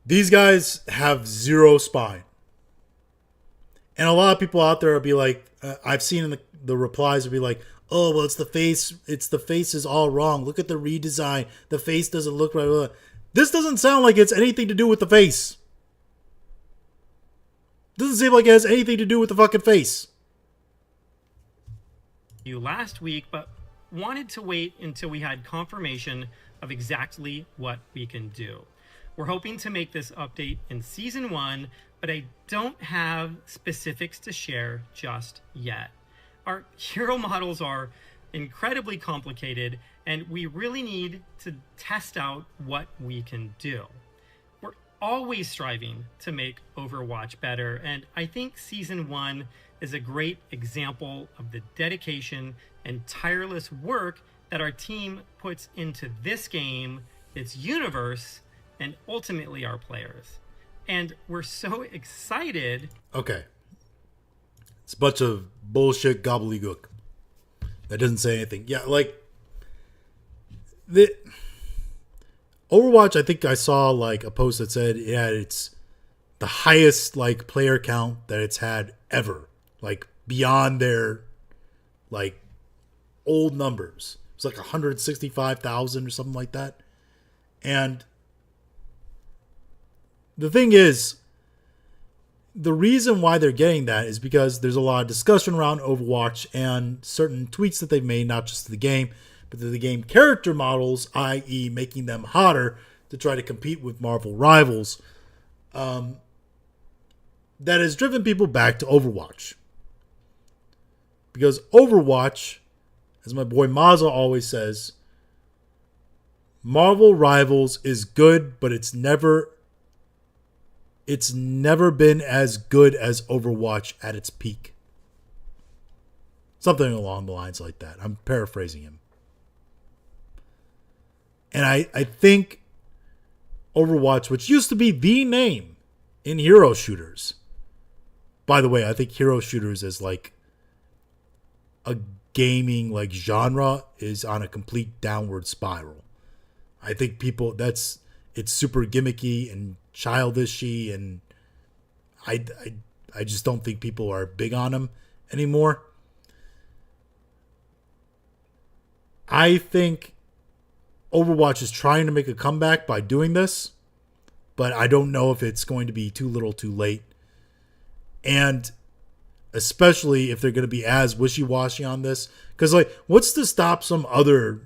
These guys have zero spine. And a lot of people out there will be like, I've seen in the replies will be like, oh, well, it's the face. It's the face is all wrong. Look at the redesign. The face doesn't look right. This doesn't sound like it's anything to do with the face. Doesn't seem like it has anything to do with the fucking face. You last week, but wanted to wait until we had confirmation of exactly what we can do. We're hoping to make this update in season 1, but I don't have specifics to share just yet. Our hero models are incredibly complicated, and we really need to test out what we can do. We're always striving to make Overwatch better, and I think season 1 is a great example of the dedication and tireless work that our team puts into this game, its universe, and ultimately our players. And we're so excited. Okay. It's a bunch of bullshit gobbledygook. That doesn't say anything. Yeah, like the Overwatch, I think I saw like a post that said it had its the highest like player count that it's had ever. Like beyond their like old numbers. It's like 165,000 or something like that. And the thing is, the reason why they're getting that is because there's a lot of discussion around Overwatch and certain tweaks that they've made, not just to the game, but to the game character models, i.e. making them hotter to try to compete with Marvel rivals. That has driven people back to Overwatch. Because Overwatch, as my boy Mazza always says, Marvel Rivals is good, but it's never been as good as Overwatch at its peak. Something along the lines like that. I'm paraphrasing him. And I think Overwatch, which used to be the name in hero shooters. By the way, I think hero shooters as like a gaming like genre is on a complete downward spiral. I think people it's super gimmicky and childishy, and I just don't think people are big on them anymore. I think Overwatch is trying to make a comeback by doing this, but I don't know if it's going to be too little too late. And especially if they're going to be as wishy-washy on this. Because, like, what's to stop some other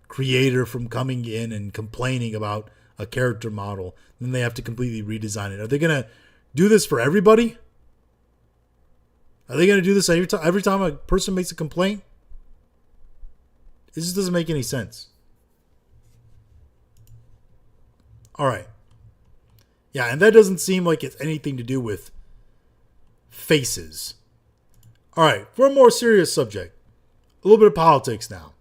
creator from coming in and complaining about a character model? Then they have to completely redesign it. Are they going to do this for everybody? Are they going to do this every time a person makes a complaint? It just doesn't make any sense. All right. Yeah, and that doesn't seem like it's anything to do with faces. All right, for a more serious subject, a little bit of politics now.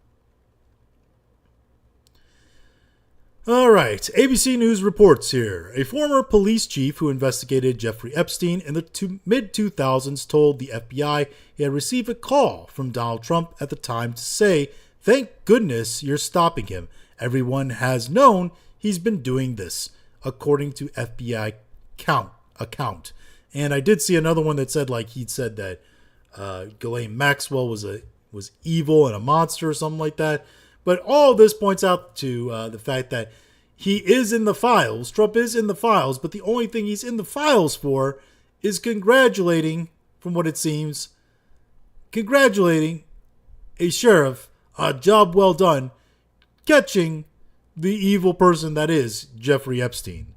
All right, ABC News reports here. A former police chief who investigated Jeffrey Epstein in the mid-2000s told the FBI he had received a call from Donald Trump at the time to say, "Thank goodness you're stopping him. Everyone has known he's been doing this," according to FBI account. And I did see another one that said, like, he'd said that Ghislaine Maxwell was evil and a monster or something like that. But all of this points out to the fact that he is in the files. Trump is in the files, but the only thing he's in the files for is congratulating, from what it seems, congratulating a sheriff, a job well done, catching the evil person that is Jeffrey Epstein.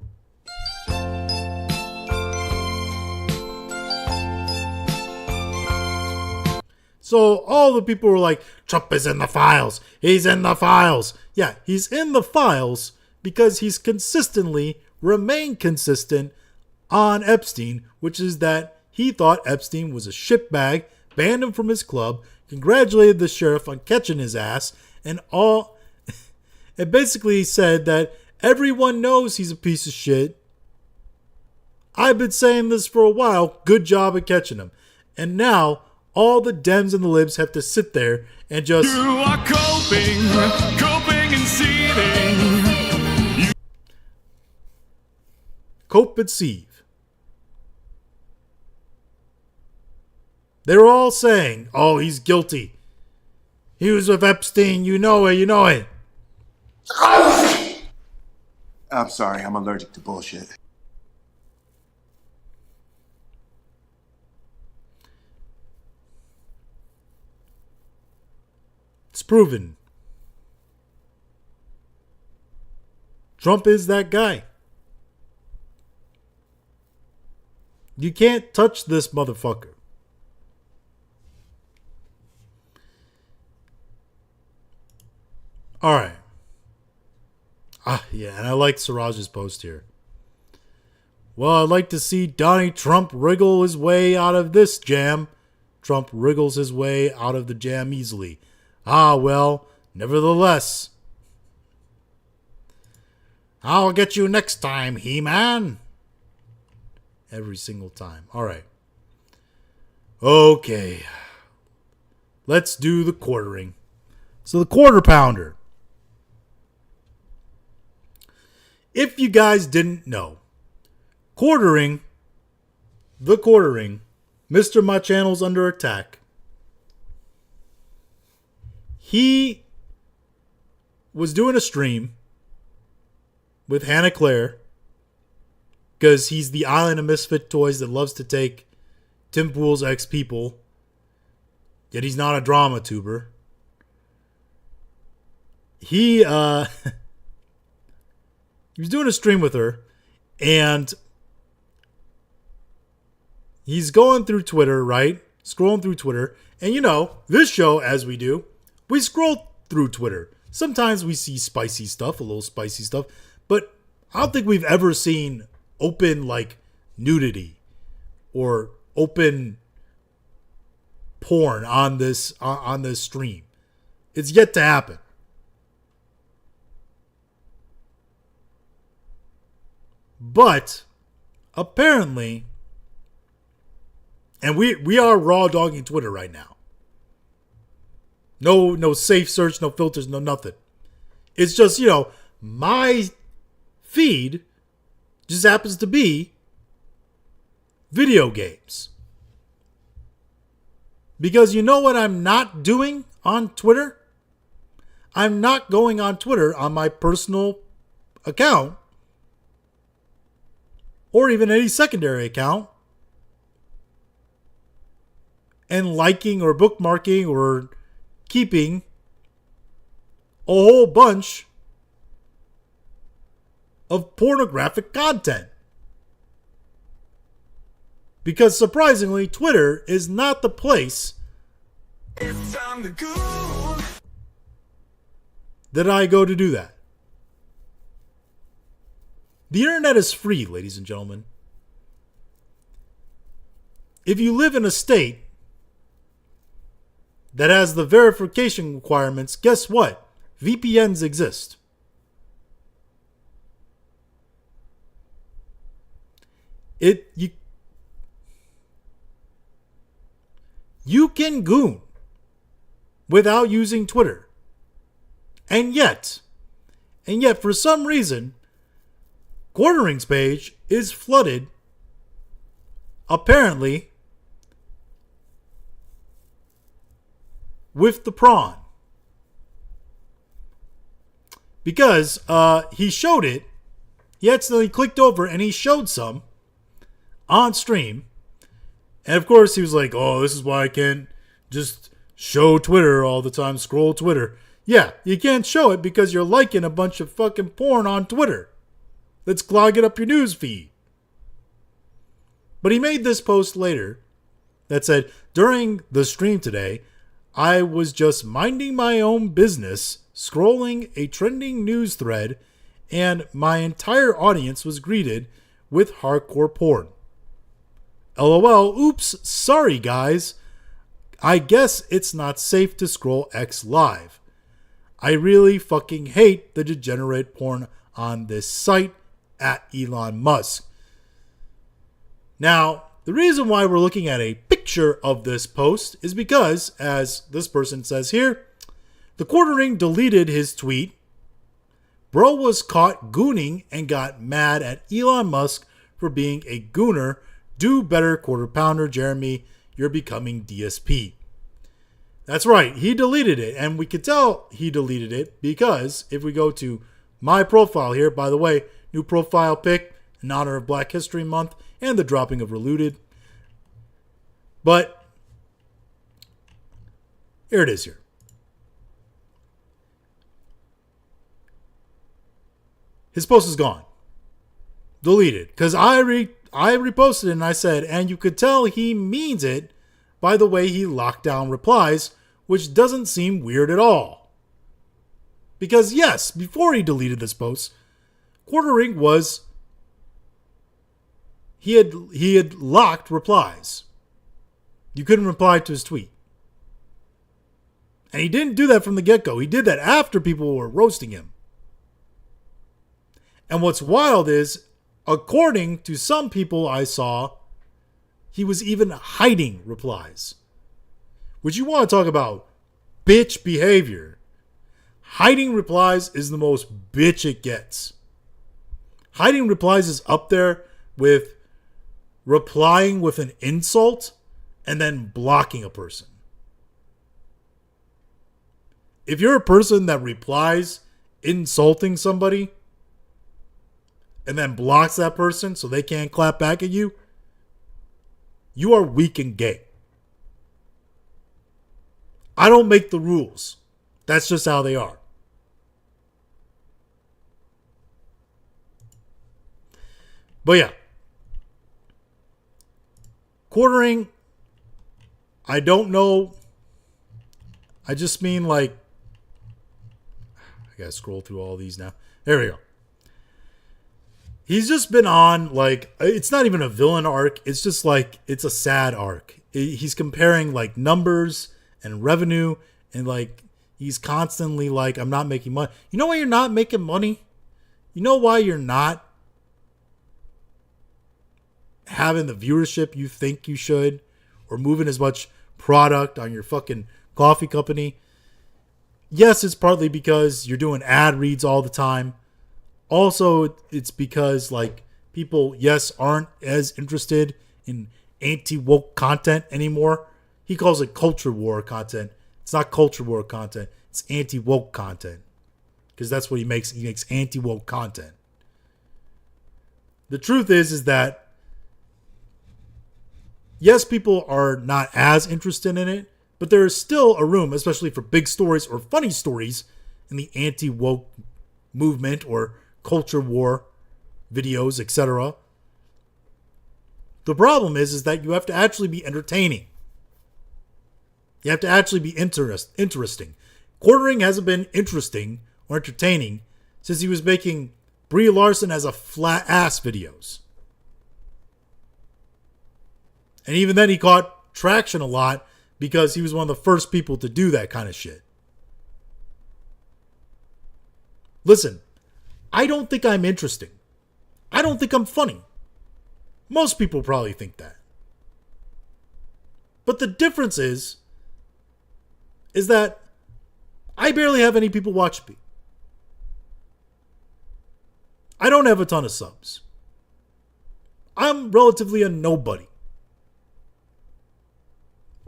So all the people were like, Trump is in the files. He's in the files. Yeah, he's in the files because he's consistently remained consistent on Epstein, which is that he thought Epstein was a shitbag, banned him from his club, congratulated the sheriff on catching his ass, and and basically said that everyone knows he's a piece of shit. I've been saying this for a while. Good job at catching him. And now all the Dems and the Libs have to sit there and just... You are coping and seething. Cope and seethe. They're all saying, oh, he's guilty. He was with Epstein. You know it. I'm sorry. I'm allergic to bullshit. It's proven. Trump is that guy. You can't touch this motherfucker. All right. Yeah, and I like Siraj's post here. Well, I'd like to see Donnie Trump wriggle his way out of this jam. Trump wriggles his way out of the jam easily. Well, nevertheless. I'll get you next time, He-Man. Every single time. All right. Okay. Let's do the quartering. So the quarter pounder. If you guys didn't know, quartering, Mr. My Channel's under attack. He was doing a stream with Hannah Claire because he's the island of misfit toys that loves to take Tim Pool's ex-people, yet he's not a drama tuber. He was doing a stream with her, and he's going through Twitter, right? Scrolling through Twitter. And you know, this show, as we do, we scroll through Twitter. Sometimes we see spicy stuff, a little spicy stuff, but I don't think we've ever seen open, like, nudity or open porn on this stream. It's yet to happen. But apparently, and we are raw dogging Twitter right now. No safe search, no filters, no nothing. It's just, you know, my feed just happens to be video games. Because you know what I'm not doing on Twitter? I'm not going on Twitter on my personal account or even any secondary account and liking or bookmarking or keeping a whole bunch of pornographic content. Because surprisingly, Twitter is not the place that I go to do that. The internet is free, ladies and gentlemen. If you live in a state that has the verification requirements, guess what? VPNs exist. You can goon without using Twitter. And yet, for some reason, Quartering's page is flooded, apparently, with the prawn. Because he showed it, he accidentally clicked over and he showed some on stream. And of course he was like, oh, this is why I can't just show Twitter all the time, scroll Twitter. Yeah, you can't show it because you're liking a bunch of fucking porn on Twitter. That's clogging up your news feed. But he made this post later that said, during the stream today, I was just minding my own business, scrolling a trending news thread, and my entire audience was greeted with hardcore porn. LOL, oops, sorry guys. I guess it's not safe to scroll X live. I really fucking hate the degenerate porn on this site at Elon Musk. Now, the reason why we're looking at a picture of this post is because, as this person says here, the quartering deleted his tweet. Bro was caught gooning and got mad at Elon Musk for being a gooner. Do better, quarter pounder Jeremy. You're becoming DSP. That's right, he deleted it, and we could tell he deleted it because if we go to my profile here, by the way, new profile pic in honor of Black History Month and the dropping of Reluted. But here it is here. His post is gone. Deleted. Because I reposted it and I said, and you could tell he means it by the way he locked down replies, which doesn't seem weird at all. Because yes, before he deleted this post, quartering was he had locked replies. You couldn't reply to his tweet. And he didn't do that from the get-go. He did that after people were roasting him. And what's wild is, according to some people I saw, he was even hiding replies. Which you want to talk about bitch behavior. Hiding replies is the most bitch it gets. Hiding replies is up there with replying with an insult and then blocking a person. If you're a person that replies insulting somebody and then blocks that person so they can't clap back at you, you are weak and gay. I don't make the rules. That's just how they are. But yeah. Quartering, I don't know. I just mean like, I gotta scroll through all these now. There we go. He's just been on, like, it's not even a villain arc. It's just like, it's a sad arc. He's comparing, like, numbers and revenue. And, like, he's constantly like, I'm not making money. You know why you're not making money? You know why you're not having the viewership you think you should? Or moving as much product on your fucking coffee company? Yes, it's partly because you're doing ad reads all the time. Also, it's because, like, people, yes, aren't as interested in anti-woke content anymore. He calls it culture war content. It's not culture war content. It's anti-woke content. Because that's what he makes. He makes anti-woke content. The truth is that, yes, people are not as interested in it, but there is still a room, especially for big stories or funny stories, in the anti-woke movement or culture war videos, etc. The problem is that you have to actually be entertaining. You have to actually be interesting. Quartering hasn't been interesting or entertaining since he was making Brie Larson as a flat ass videos. And even then he caught traction a lot because he was one of the first people to do that kind of shit. Listen, I don't think I'm interesting. I don't think I'm funny. Most people probably think that. But the difference is that I barely have any people watch me. I don't have a ton of subs. I'm relatively a nobody.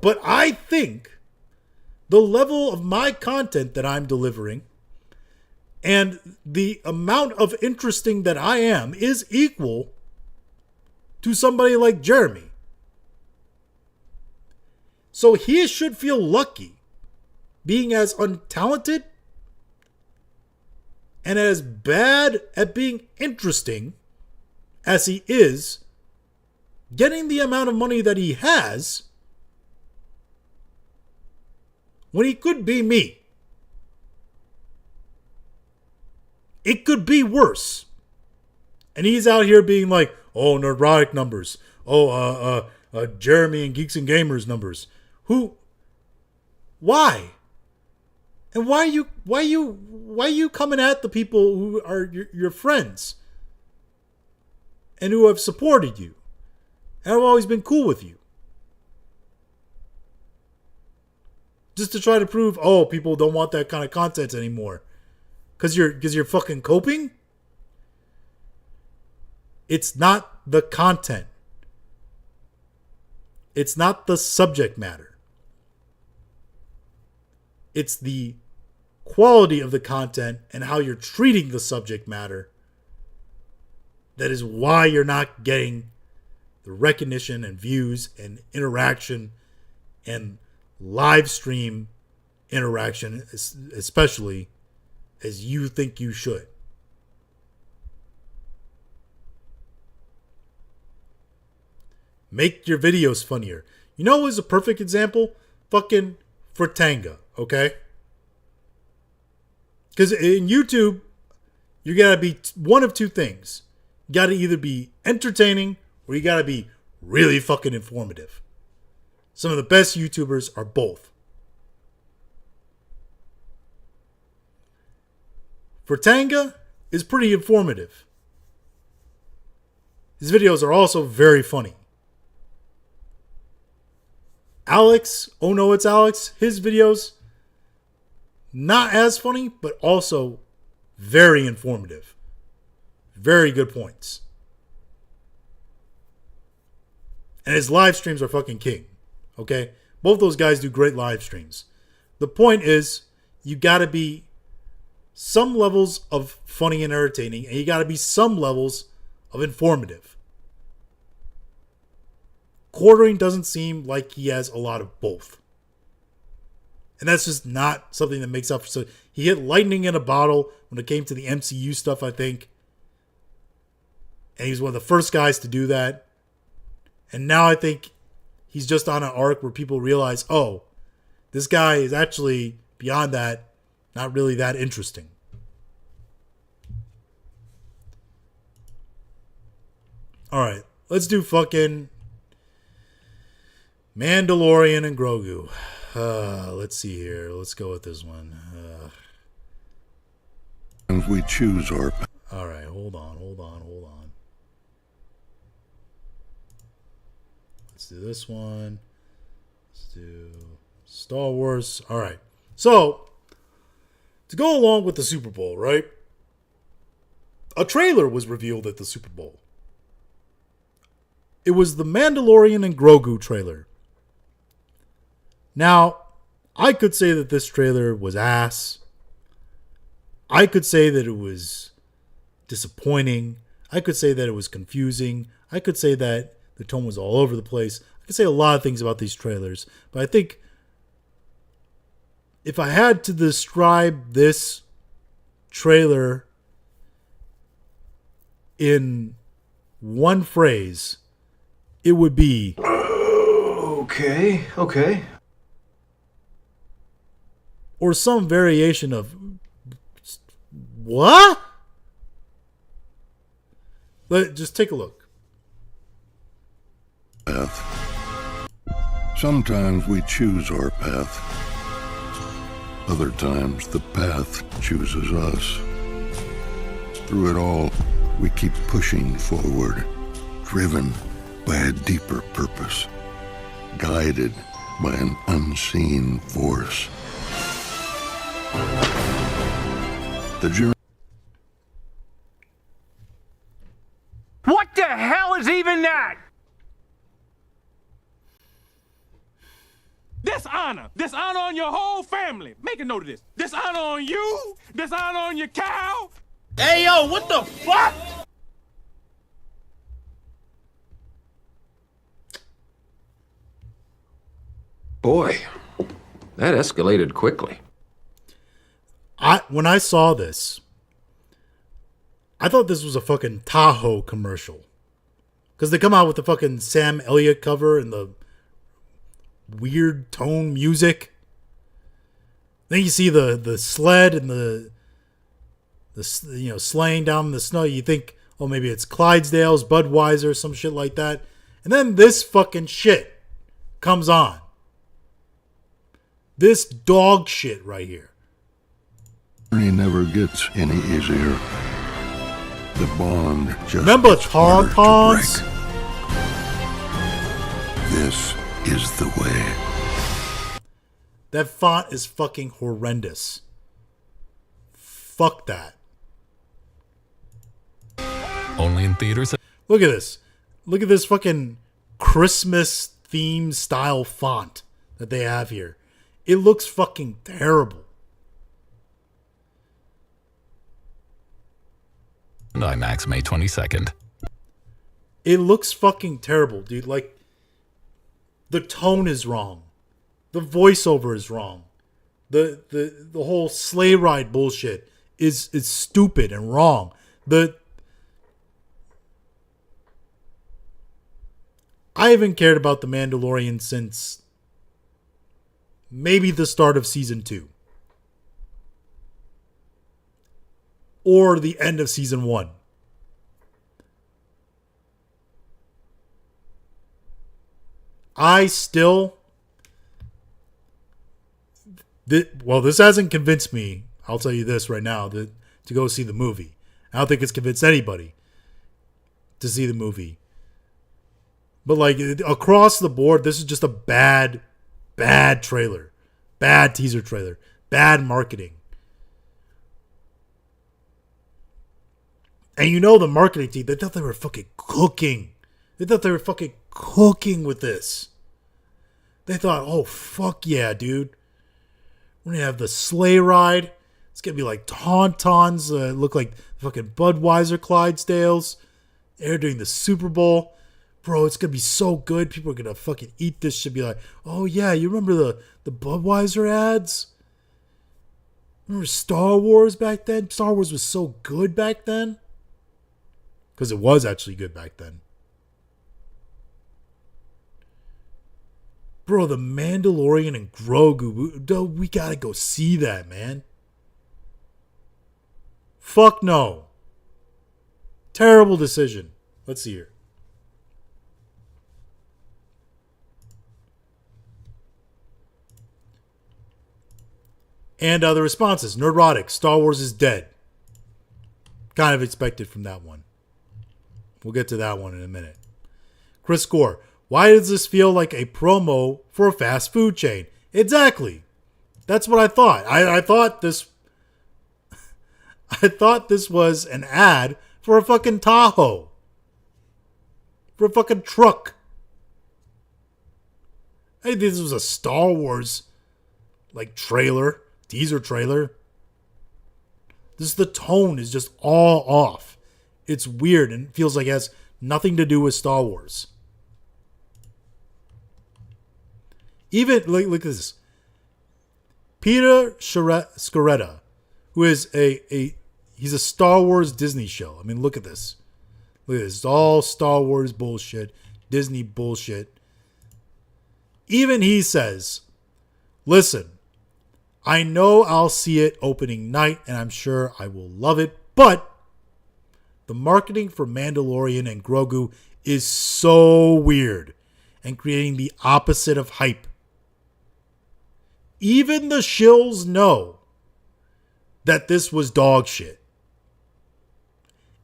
But I think the level of my content that I'm delivering and the amount of interesting that I am is equal to somebody like Jeremy. So he should feel lucky being as untalented and as bad at being interesting as he is, getting the amount of money that he has when he could be me. It could be worse. And he's out here being like, oh, neurotic numbers. Oh, Jeremy and Geeks and Gamers numbers. Why? And why are you coming at the people who are your friends and who have supported you and have always been cool with you? Just to try to prove, oh, people don't want that kind of content anymore. Because you're fucking coping? It's not the content. It's not the subject matter. It's the quality of the content and how you're treating the subject matter that is why you're not getting the recognition and views and interaction and live stream interaction, especially, as you think you should. Make your videos funnier. You know who's a perfect example? Fucking Fratanga, okay? Because in YouTube, you gotta be one of two things. You gotta either be entertaining or you gotta be really fucking informative. Some of the best YouTubers are both. Fratanga is pretty informative. His videos are also very funny. Alex, oh no, it's Alex. His videos, not as funny, but also very informative. Very good points. And his live streams are fucking king. Okay? Both those guys do great live streams. The point is, you gotta be some levels of funny and entertaining, and you gotta be some levels of informative. Quartering doesn't seem like he has a lot of both. And that's just not something that makes up for... So he hit lightning in a bottle when it came to the MCU stuff, I think. And he's one of the first guys to do that. And now I think he's just on an arc where people realize, oh, this guy is actually, beyond that, not really that interesting. Alright, let's do fucking Mandalorian and Grogu. Let's see here. Let's go with this one. And we choose our... Alright, hold on. Let's do this one. Let's do Star Wars. Alright. So, to go along with the Super Bowl, right? A trailer was revealed at the Super Bowl. It was the Mandalorian and Grogu trailer. Now, I could say that this trailer was ass. I could say that it was disappointing. I could say that it was confusing. I could say that the tone was all over the place. I could say a lot of things about these trailers. But I think if I had to describe this trailer in one phrase, it would be... Okay. Or some variation of... What? Just take a look. Path. Sometimes we choose our path. Other times the path chooses us. Through it all, we keep pushing forward, driven by a deeper purpose, guided by an unseen force. The journey. What the hell is even that? Dishonor. Dishonor on your whole family. Make a note of this. Dishonor on you. Dishonor on your cow. Hey, yo, what the fuck? Boy, that escalated quickly. When I saw this, I thought this was a fucking Tahoe commercial. Because they come out with the fucking Sam Elliott cover and the weird tone music. Then you see the sled and the sleighing down in the snow. You think, oh, maybe it's Clydesdale's, Budweiser, some shit like that. And then this fucking shit comes on. This dog shit right here. journey never gets any easier. The bond just Remember gets harder to Tauntauns? break. This is the way. That font is fucking horrendous. Fuck that. Only in theaters. Look at this. Look at this fucking Christmas theme style font that they have here. It looks fucking terrible. IMAX May 22nd. It looks fucking terrible, dude. Like, the tone is wrong. The voiceover is wrong. The whole sleigh ride bullshit is stupid and wrong. I haven't cared about The Mandalorian since maybe the start of season 2. Or the end of season 1. I still... this hasn't convinced me, I'll tell you this right now, to go see the movie. I don't think it's convinced anybody to see the movie. But like, across the board, this is just a bad trailer. Bad teaser trailer. Bad marketing. And you know the marketing team, they thought they were fucking cooking. They thought they were fucking cooking with this. They thought, oh, fuck yeah, dude. We're going to have the sleigh ride. It's going to be like Tauntauns. Look like fucking Budweiser Clydesdales. They're doing the Super Bowl. Bro, it's going to be so good. People are going to fucking eat this shit. Be like, oh yeah, you remember the Budweiser ads? Remember Star Wars back then? Star Wars was so good back then. Because it was actually good back then. Bro, the Mandalorian and Grogu. We gotta go see that, man. Fuck no. Terrible decision. Let's see here. And the responses. Nerdrotic. Star Wars is dead. Kind of expected from that one. We'll get to that one in a minute. Chris Gore. Why does this feel like a promo for a fast food chain? Exactly. That's what I thought. I thought this... I thought this was an ad for a fucking Tahoe. For a fucking truck. Hey, this was a Star Wars like trailer. Teaser trailer. The tone is just all off. It's weird and it feels like it has nothing to do with Star Wars. Even, look at this. Peter Scoretta, who is he's a Star Wars Disney show. I mean, look at this. Look at this. It's all Star Wars bullshit. Disney bullshit. Even he says, listen, I know I'll see it opening night and I'm sure I will love it, but the marketing for Mandalorian and Grogu is so weird and creating the opposite of hype. Even the shills know that this was dog shit.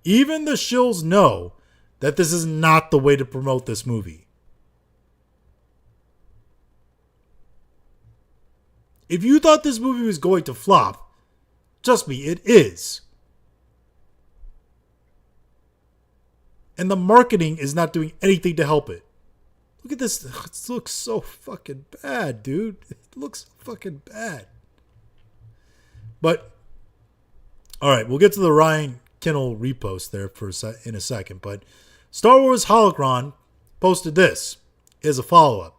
Even the shills know that this is not the way to promote this movie. If you thought this movie was going to flop, trust me, it is. And the marketing is not doing anything to help it. Look at this. It looks so fucking bad, dude. It looks fucking bad. But, alright, we'll get to the Ryan Kinnell repost there in a second. But Star Wars Holocron posted this as a follow-up.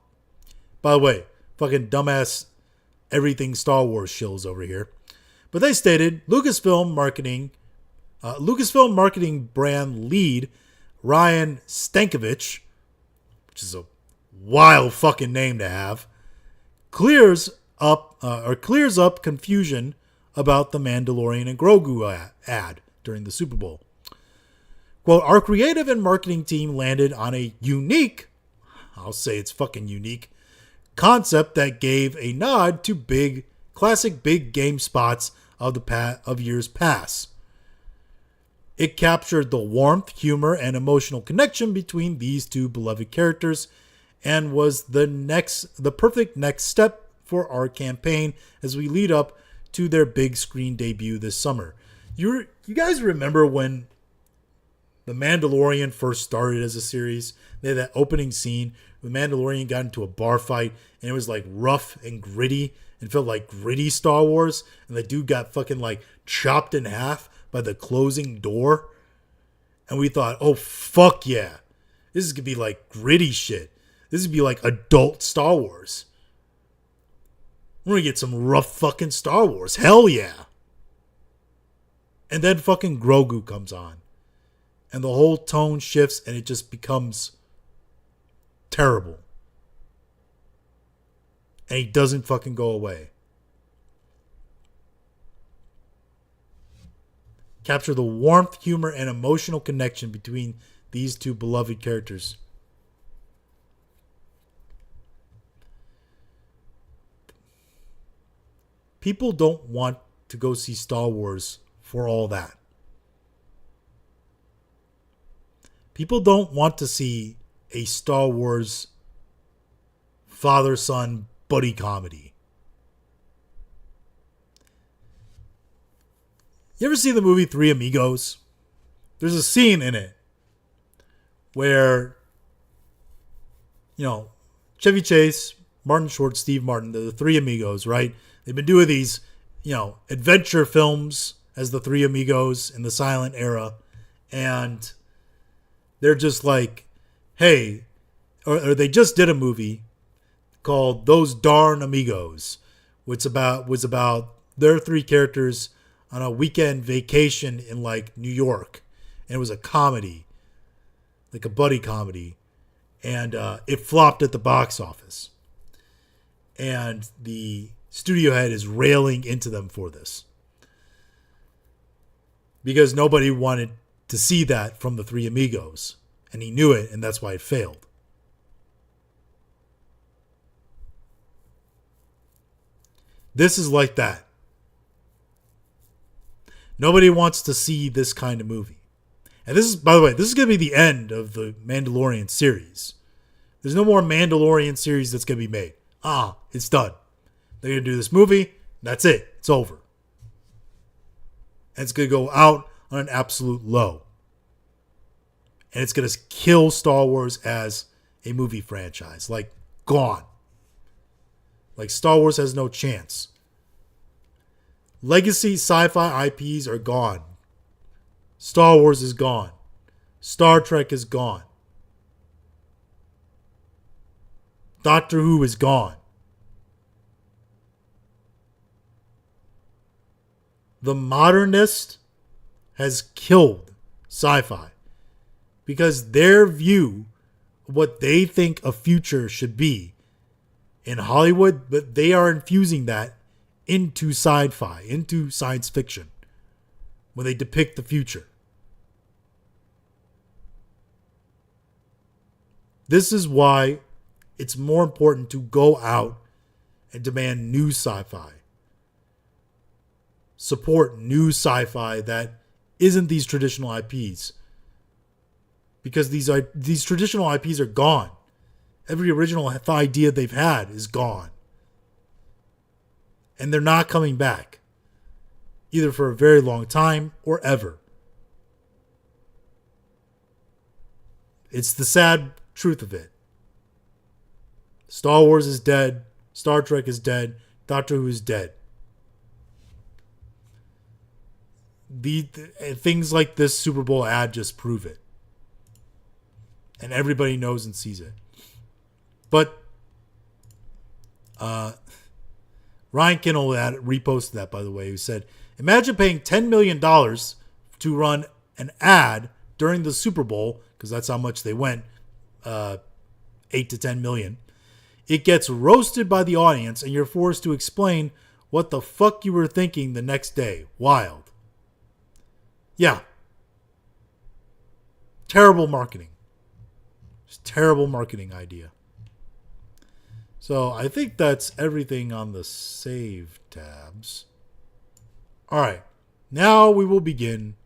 By the way, fucking dumbass everything Star Wars shills over here. But they stated Lucasfilm marketing brand lead Ryan Stankovich, which is a wild fucking name to have, clears up confusion about the Mandalorian and Grogu ad during the Super Bowl. Quote, our creative and marketing team landed on a unique, I'll say it's fucking unique, concept that gave a nod to classic big game spots of years past. It captured the warmth, humor, and emotional connection between these two beloved characters and was the perfect next step for our campaign as we lead up to their big screen debut this summer. You guys remember when The Mandalorian first started as a series? They had that opening scene where the Mandalorian got into a bar fight and it was like rough and gritty and felt like gritty Star Wars, and the dude got fucking like chopped in half by the closing door. And we thought, oh fuck yeah, this is gonna be like gritty shit. This is gonna be like adult Star Wars. We're gonna get some rough fucking Star Wars. Hell yeah. And then fucking Grogu comes on. And the whole tone shifts and it just becomes terrible. And he doesn't fucking go away. Capture the warmth, humor, and emotional connection between these two beloved characters. People don't want to go see Star Wars for all that. People don't want to see a Star Wars father-son buddy comedy. You ever see the movie Three Amigos? There's a scene in it where, Chevy Chase, Martin Short, Steve Martin, the three amigos, right? They've been doing these, adventure films as the Three Amigos in the silent era. And they're just like, hey, or they just did a movie called Those Darn Amigos, which was about their three characters on a weekend vacation in like New York. And it was a comedy, like a buddy comedy. And it flopped at the box office. And the studio head is railing into them for this. Because nobody wanted to see that from the Three Amigos. And he knew it, and that's why it failed. This is like that. Nobody wants to see this kind of movie. And this is, by the way, this is going to be the end of the Mandalorian series. There's no more Mandalorian series that's going to be made. It's done. They're going to do this movie. That's it. It's over. And it's going to go out on an absolute low. And it's going to kill Star Wars as a movie franchise. Like, gone. Like, Star Wars has no chance. Legacy sci-fi IPs are gone. Star Wars is gone. Star Trek is gone. Doctor Who is gone. The modernist has killed sci-fi because their view of what they think a future should be in Hollywood, but they are infusing that into sci-fi, into science fiction when they depict the future. This is why it's more important to go out and demand new sci-fi. Support new sci-fi that isn't these traditional IPs. Because these traditional IPs are gone. Every original idea they've had is gone. And they're not coming back. Either for a very long time or ever. It's the sad truth of it. Star Wars is dead. Star Trek is dead. Doctor Who is dead. Things like this Super Bowl ad just prove it. And everybody knows and sees it. But Ryan Kinnell reposted that, by the way, who said, imagine paying $10 million to run an ad during the Super Bowl, because that's how much they went, 8 to 10 million. It gets roasted by the audience, and you're forced to explain what the fuck you were thinking the next day. Wild. Yeah. Terrible marketing. Just terrible marketing idea. So I think that's everything on the save tabs. All right. Now we will begin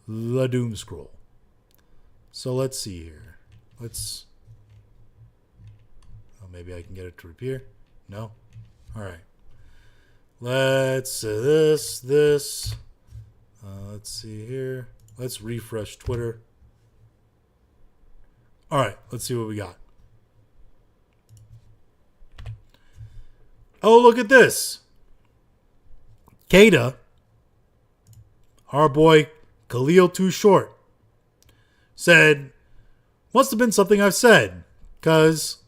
the Doom Scroll. So let's see here. Let's... Oh, maybe I can get it to appear. No? All right. Let's this. Let's see here. Let's refresh Twitter. All right. Let's see what we got. Oh, look at this. Kada, our boy Khalil Too Short, said, must have been something I've said, because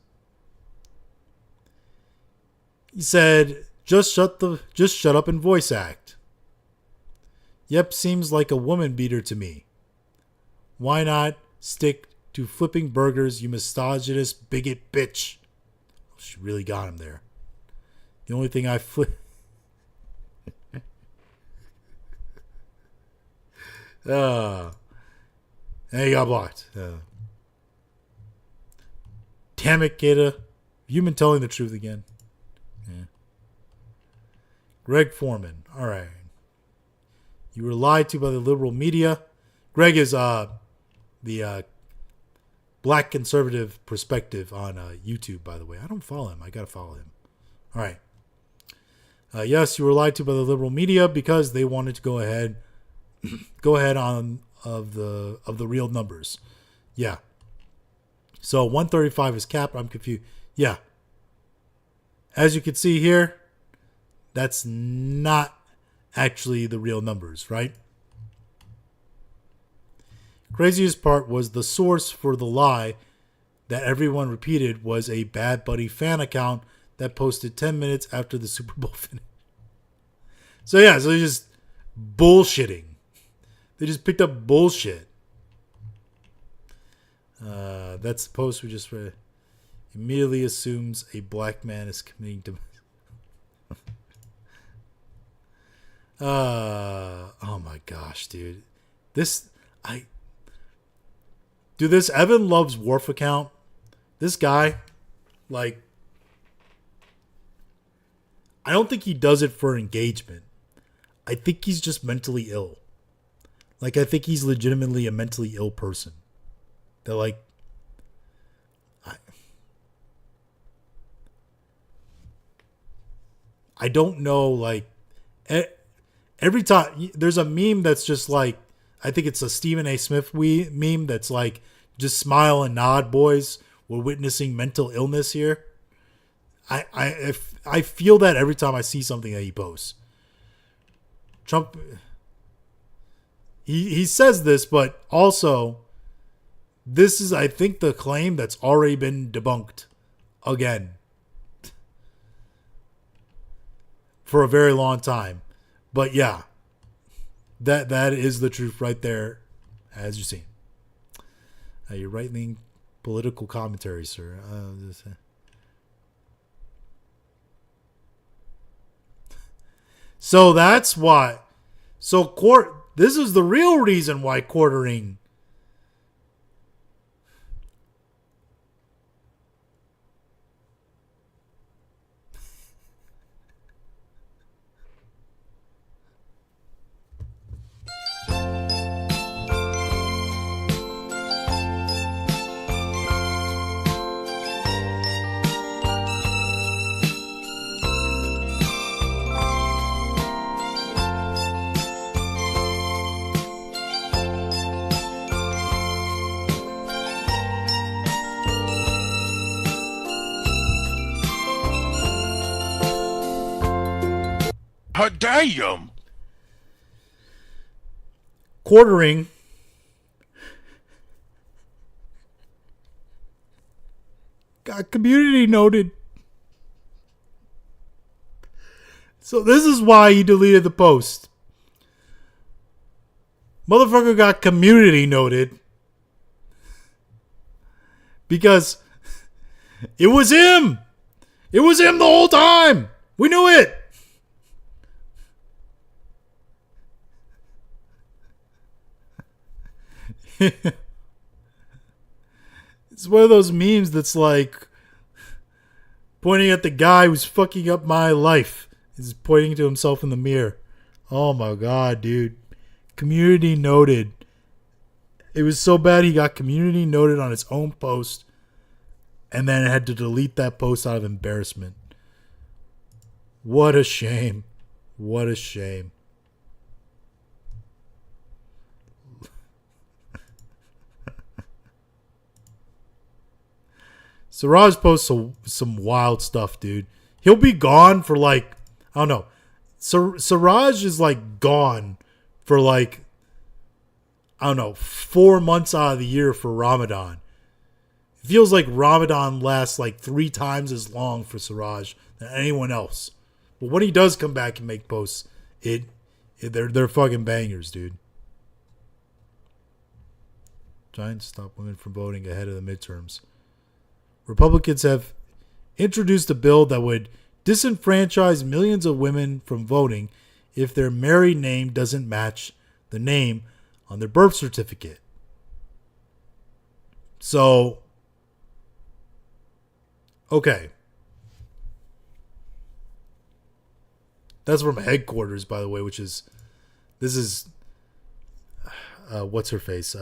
he said, just shut up and voice act. Yep, seems like a woman beater to me. Why not stick to flipping burgers, you misogynist bigot bitch? She really got him there. The only thing I flip... and he got blocked. Damn it, Kata. You've been telling the truth again. Yeah. Greg Foreman. All right. You were lied to by the liberal media. Greg is the Black Conservative Perspective on YouTube, by the way. I don't follow him. I got to follow him. All right. Yes, you were lied to by the liberal media because they wanted to go ahead on of the real numbers. Yeah. So 135 is capped. I'm confused. Yeah. As you can see here, that's not actually the real numbers, right? Craziest part was the source for the lie that everyone repeated was a Bad Buddy fan account that posted 10 minutes after the Super Bowl finish. So yeah, so they're just bullshitting. They just picked up bullshit. That's the post we just read. Immediately assumes a black man is committing to... oh my gosh, dude. This Evan Loves Wharf account, this guy, like, I don't think he does it for engagement. I think he's just mentally ill. Like, I think he's legitimately a mentally ill person. That, like, I don't know, like, every time there's a meme that's just like, I think it's a Stephen A. Smith meme that's like, just smile and nod, boys. We're witnessing mental illness here. I feel that every time I see something that he posts. Trump, he says this, but also, this is, I think, the claim that's already been debunked again for a very long time. But yeah, that is the truth right there, as you've seen. Your right-wing political commentary, sir. So that's why. So this is the real reason why quartering Damn! Quartering got community noted. So this is why he deleted the post. Motherfucker got community noted because it was him. It was him the whole time. We knew it. It's one of those memes that's like pointing at the guy who's fucking up my life. He's pointing to himself in the mirror. Oh my god, dude. Community noted. It was so bad he got community noted on his own post and then had to delete that post out of embarrassment. What a shame. What a shame. Siraj posts some wild stuff, dude. He'll be gone for like, I don't know. Siraj is like gone for like, I don't know, 4 months out of the year for Ramadan. It feels like Ramadan lasts like 3 times as long for Siraj than anyone else. But when he does come back and make posts, they're fucking bangers, dude. Trying to stop women from voting ahead of the midterms. Republicans have introduced a bill that would disenfranchise millions of women from voting if their married name doesn't match the name on their birth certificate. So, okay. That's from headquarters, by the way, this is, what's her face?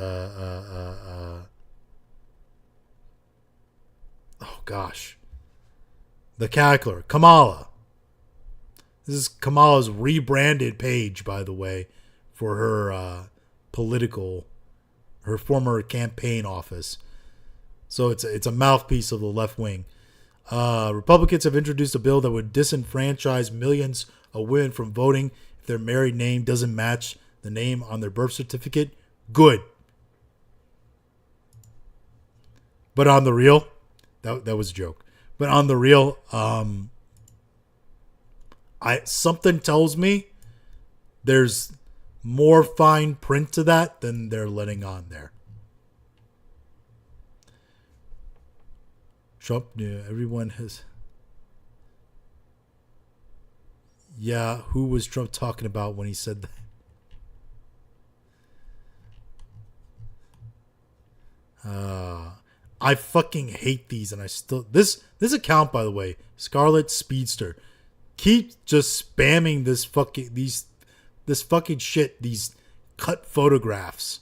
Oh, gosh. The cackler, Kamala. This is Kamala's rebranded page, by the way, for her her former campaign office. So it's a mouthpiece of the left wing. Republicans have introduced a bill that would disenfranchise millions of women from voting if their married name doesn't match the name on their birth certificate. Good. But on the real, that was a joke. But on the real, something tells me there's more fine print to that than they're letting on there. Trump, yeah, everyone has. Yeah, who was Trump talking about when he said that? I fucking hate these, and I still this account, by the way, Scarlet Speedster, keep just spamming this fucking shit, these cut photographs,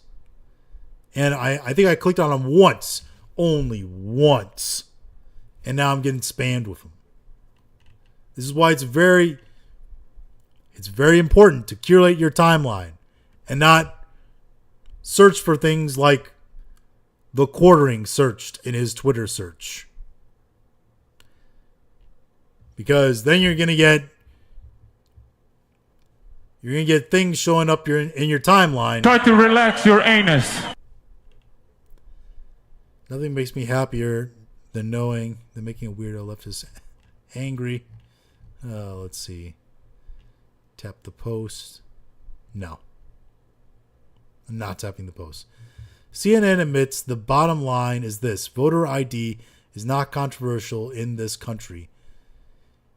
and I think I clicked on them once, only once, and now I'm getting spammed with them. This is why it's very important to curate your timeline and not search for things like the quartering searched in his Twitter search. Because then you're going to get things showing up in your timeline. Try to relax your anus. Nothing makes me happier than knowing that making a weirdo left us angry. Let's see. Tap the post. No. I'm not tapping the post. CNN admits the bottom line is this: voter ID is not controversial in this country.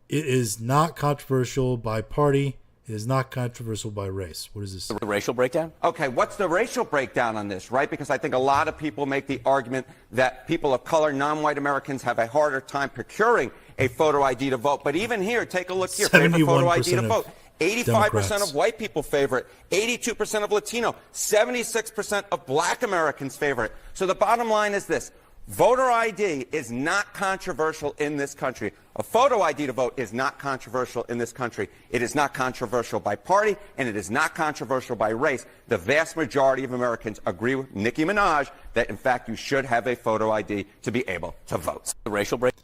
It is not controversial by party. It is not controversial by race. What is this? The racial breakdown? Okay, what's the racial breakdown on this, right? Because I think a lot of people make the argument that people of color, non-white Americans, have a harder time procuring a photo ID to vote. But even here, take a look here. Favorite photo ID to vote. 85% of white people favor it, 82% of Latino, 76% of black Americans favor it. So the bottom line is this: voter ID is not controversial in this country. A photo ID to vote is not controversial in this country. It is not controversial by party, and it is not controversial by race. The vast majority of Americans agree with Nicki Minaj that, in fact, you should have a photo ID to be able to vote. The racial break.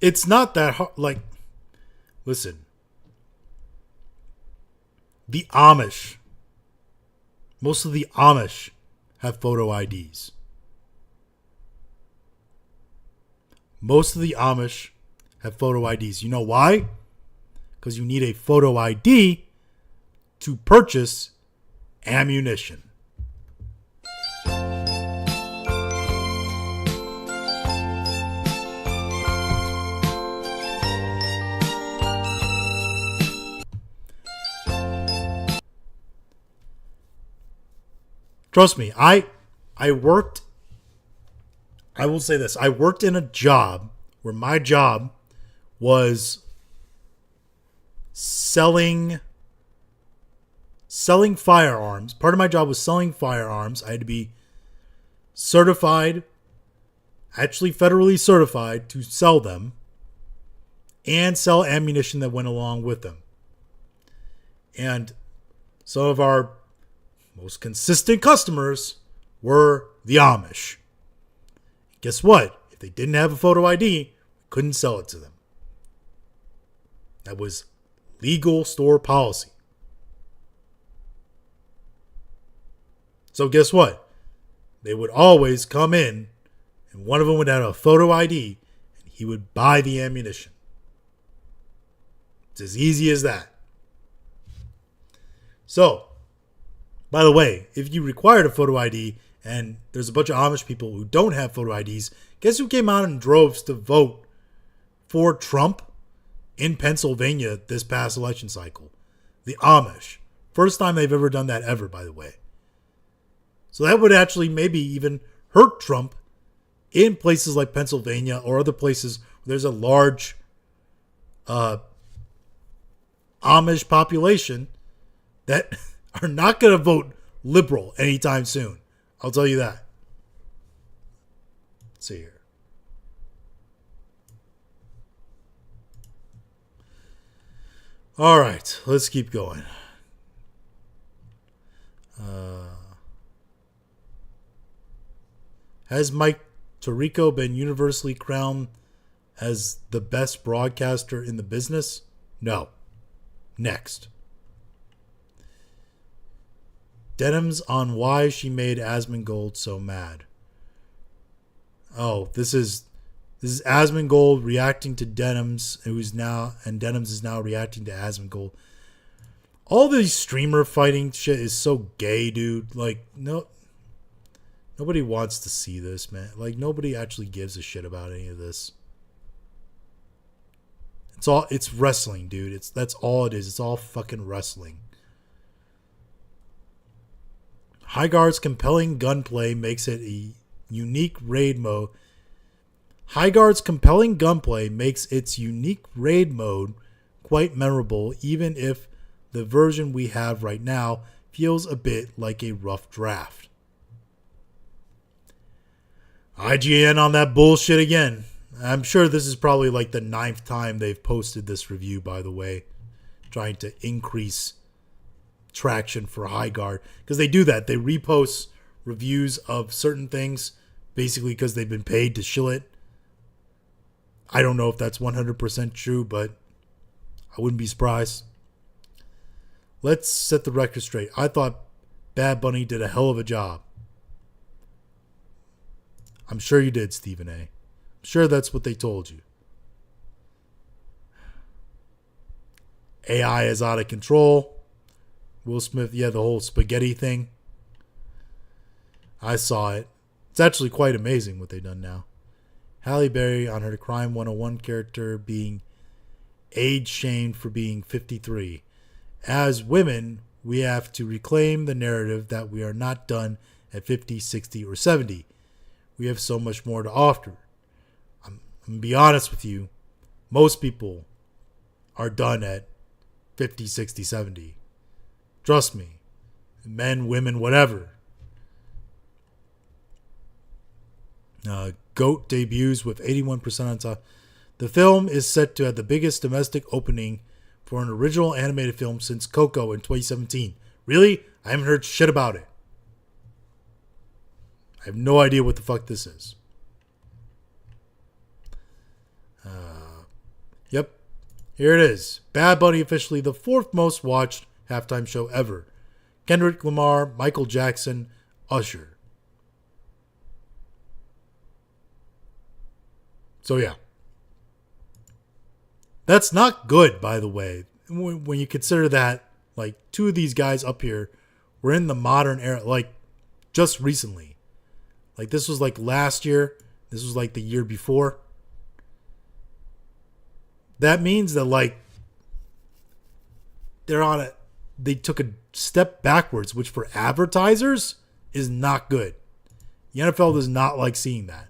It's not that hard. Like, listen. The Amish. Most of the Amish have photo IDs. Most of the Amish have photo IDs. You know why? Because you need a photo ID to purchase ammunition. Trust me, I worked, I will say this, I worked in a job where my job was selling selling firearms. Part of my job was selling firearms. I had to be certified, actually federally certified to sell them and sell ammunition that went along with them. And some of our most consistent customers were the Amish. Guess what? If they didn't have a photo ID, we couldn't sell it to them. That was legal store policy. So guess what? They would always come in, and one of them would have a photo ID, and he would buy the ammunition. It's as easy as that. So, by the way, if you required a photo ID, and there's a bunch of Amish people who don't have photo IDs, guess who came out in droves to vote for Trump in Pennsylvania this past election cycle? The Amish. First time they've ever done that ever, by the way. So that would actually maybe even hurt Trump in places like Pennsylvania or other places where there's a large Amish population that are not going to vote liberal anytime soon. I'll tell you that. Let's see here. All right, let's keep going. Has Mike Tirico been universally crowned as the best broadcaster in the business? No. Next. Denims on why she made Asmongold so mad. Oh, this is Asmongold reacting to Denims, and Denims is now reacting to Asmongold. All these streamer fighting shit is so gay, dude. Like, no, nobody wants to see this, man. Like, nobody actually gives a shit about any of this. It's wrestling, dude. That's all it is. It's all fucking wrestling. Highguard's compelling gunplay makes it a unique raid mode. Highguard's compelling gunplay makes its unique raid mode quite memorable, even if the version we have right now feels a bit like a rough draft. IGN on that bullshit again. I'm sure this is probably like the 9th time they've posted this review, by the way, trying to increase traction for Highguard, because they do that. They repost reviews of certain things basically because they've been paid to shill it. I don't know if that's 100% true, but I wouldn't be surprised. Let's set the record straight. I thought Bad Bunny did a hell of a job. I'm sure you did, Stephen A. I'm sure that's what they told you. AI is out of control. Will Smith, yeah, the whole spaghetti thing. I saw it. It's actually quite amazing what they've done now. Halle Berry on her Crime 101 character being age shamed for being 53. As women, we have to reclaim the narrative that we are not done at 50, 60, or 70. We have so much more to offer. I'm going to be honest with you. Most people are done at 50, 60, 70. Trust me. Men, women, whatever. GOAT debuts with 81% on top. The film is set to have the biggest domestic opening for an original animated film since Coco in 2017. Really? I haven't heard shit about it. I have no idea what the fuck this is. Yep. Here it is. Bad Bunny officially the 4th most watched halftime show ever. Kendrick Lamar, Michael Jackson, Usher. So yeah. That's not good, by the way. When you consider that, like, 2 of these guys up here were in the modern era, like, just recently. Like, this was like last year. This was like the year before. That means that, like, they took a step backwards, which for advertisers is not good. The NFL does not like seeing that.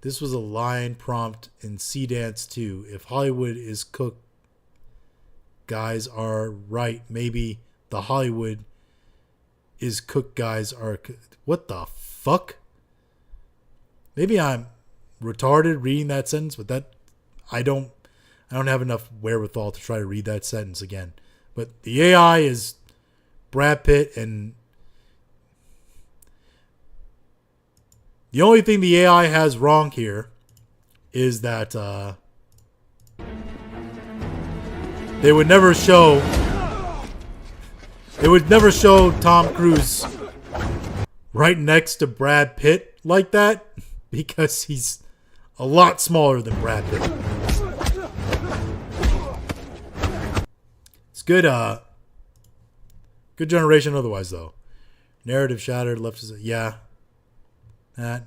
This was a line prompt in Sea Dance 2. If Hollywood is cooked, guys are right. Maybe the Hollywood is cooked, guys are... What the fuck? Maybe I'm retarded reading that sentence, but that... I don't have enough wherewithal to try to read that sentence again. But the AI is Brad Pitt, and the only thing the AI has wrong here is that they would never show Tom Cruise right next to Brad Pitt like that, because he's a lot smaller than Brad Pitt. It's good good generation otherwise, though. Narrative shattered, left as yeah. That.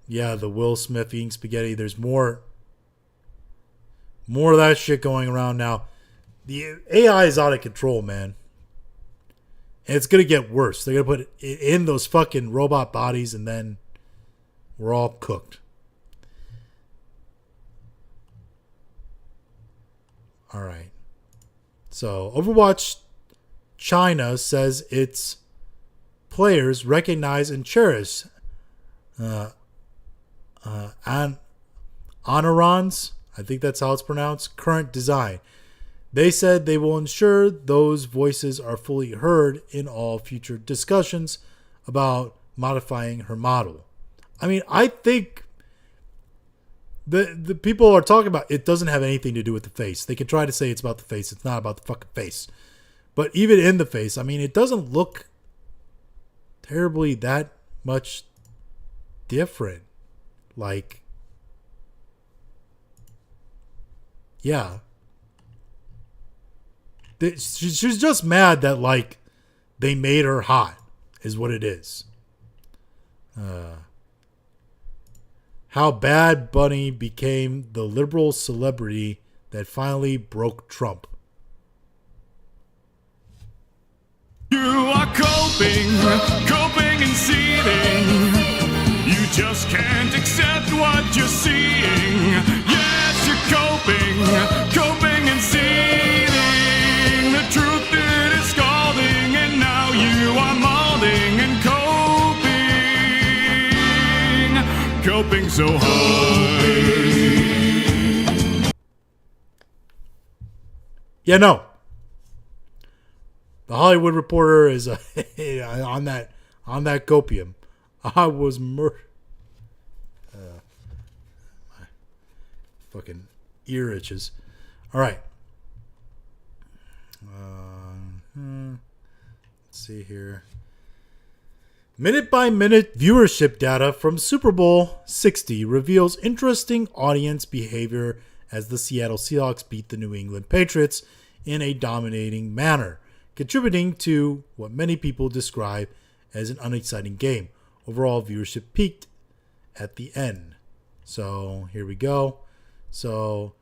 Yeah, the Will Smith eating spaghetti. There's more of that shit going around now. The AI is out of control, man. And it's going to get worse. They're going to put it in those fucking robot bodies, and then we're all cooked. All right. So, Overwatch China says its players recognize and cherish Honoron's, I think that's how it's pronounced, current design. They said they will ensure those voices are fully heard in all future discussions about modifying her model. I mean, I think the people are talking about it doesn't have anything to do with the face. They can try to say it's about the face. It's not about the fucking face. But even in the face, I mean, it doesn't look terribly that much different. Like, yeah. She's just mad that, like, they made her hot, is what it is. How Bad Bunny became the liberal celebrity that finally broke Trump. You are coping and seething. You just can't accept what you're seeing. Yes, you're coping and seething. The truth it is scalding, and now you are molding and coping so hard. Yeah, no. The Hollywood Reporter is on that copium. I was murdered. My fucking ear itches. All right. Let's see here. Minute-by-minute viewership data from Super Bowl 60 reveals interesting audience behavior as the Seattle Seahawks beat the New England Patriots in a dominating manner, contributing to what many people describe as an unexciting game. Overall viewership peaked at the end. So here we go. So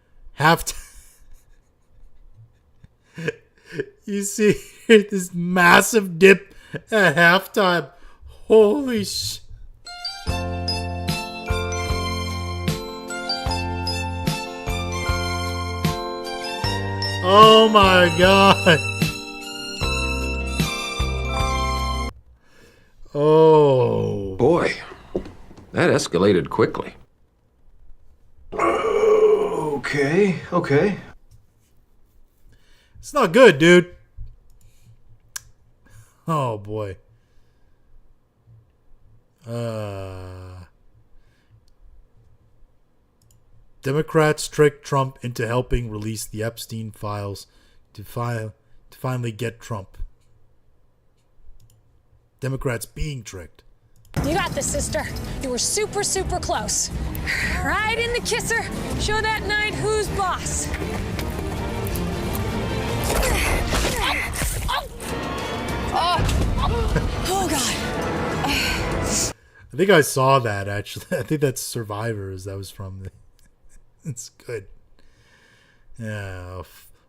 you see this massive dip at halftime. Holy sh! Oh my god! Oh boy, that escalated quickly. Okay. It's not good, dude. Oh boy. Democrats tricked Trump into helping release the Epstein files to finally get Trump. Democrats being tricked. You got this, sister. You were super, super close. Right in the kisser. Show that knight who's boss. Oh God. I think I saw that, actually. I think that's Survivors. That was from the... It's good. Yeah.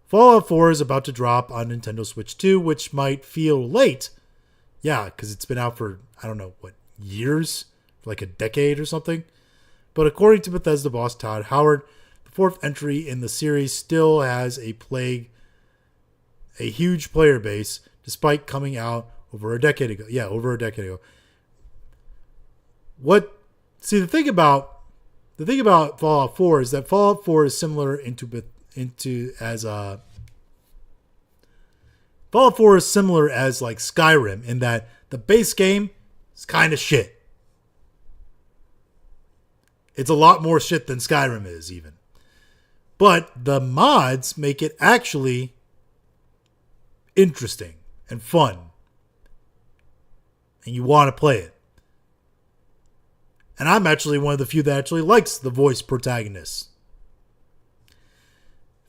Fallout 4 is about to drop on Nintendo Switch 2, which might feel late. Yeah, because it's been out for, I don't know, what, years, for like a decade or something. But according to Bethesda boss Todd Howard, the fourth entry in the series still has a huge player base, despite coming out over a decade ago. Yeah, over a decade ago. The thing about Fallout 4 is that Fallout 4 is similar Fallout 4 is similar as like Skyrim in that the base game is kind of shit. It's a lot more shit than Skyrim is even. But the mods make it actually interesting and fun. And you want to play it. And I'm actually one of the few that actually likes the voice protagonists.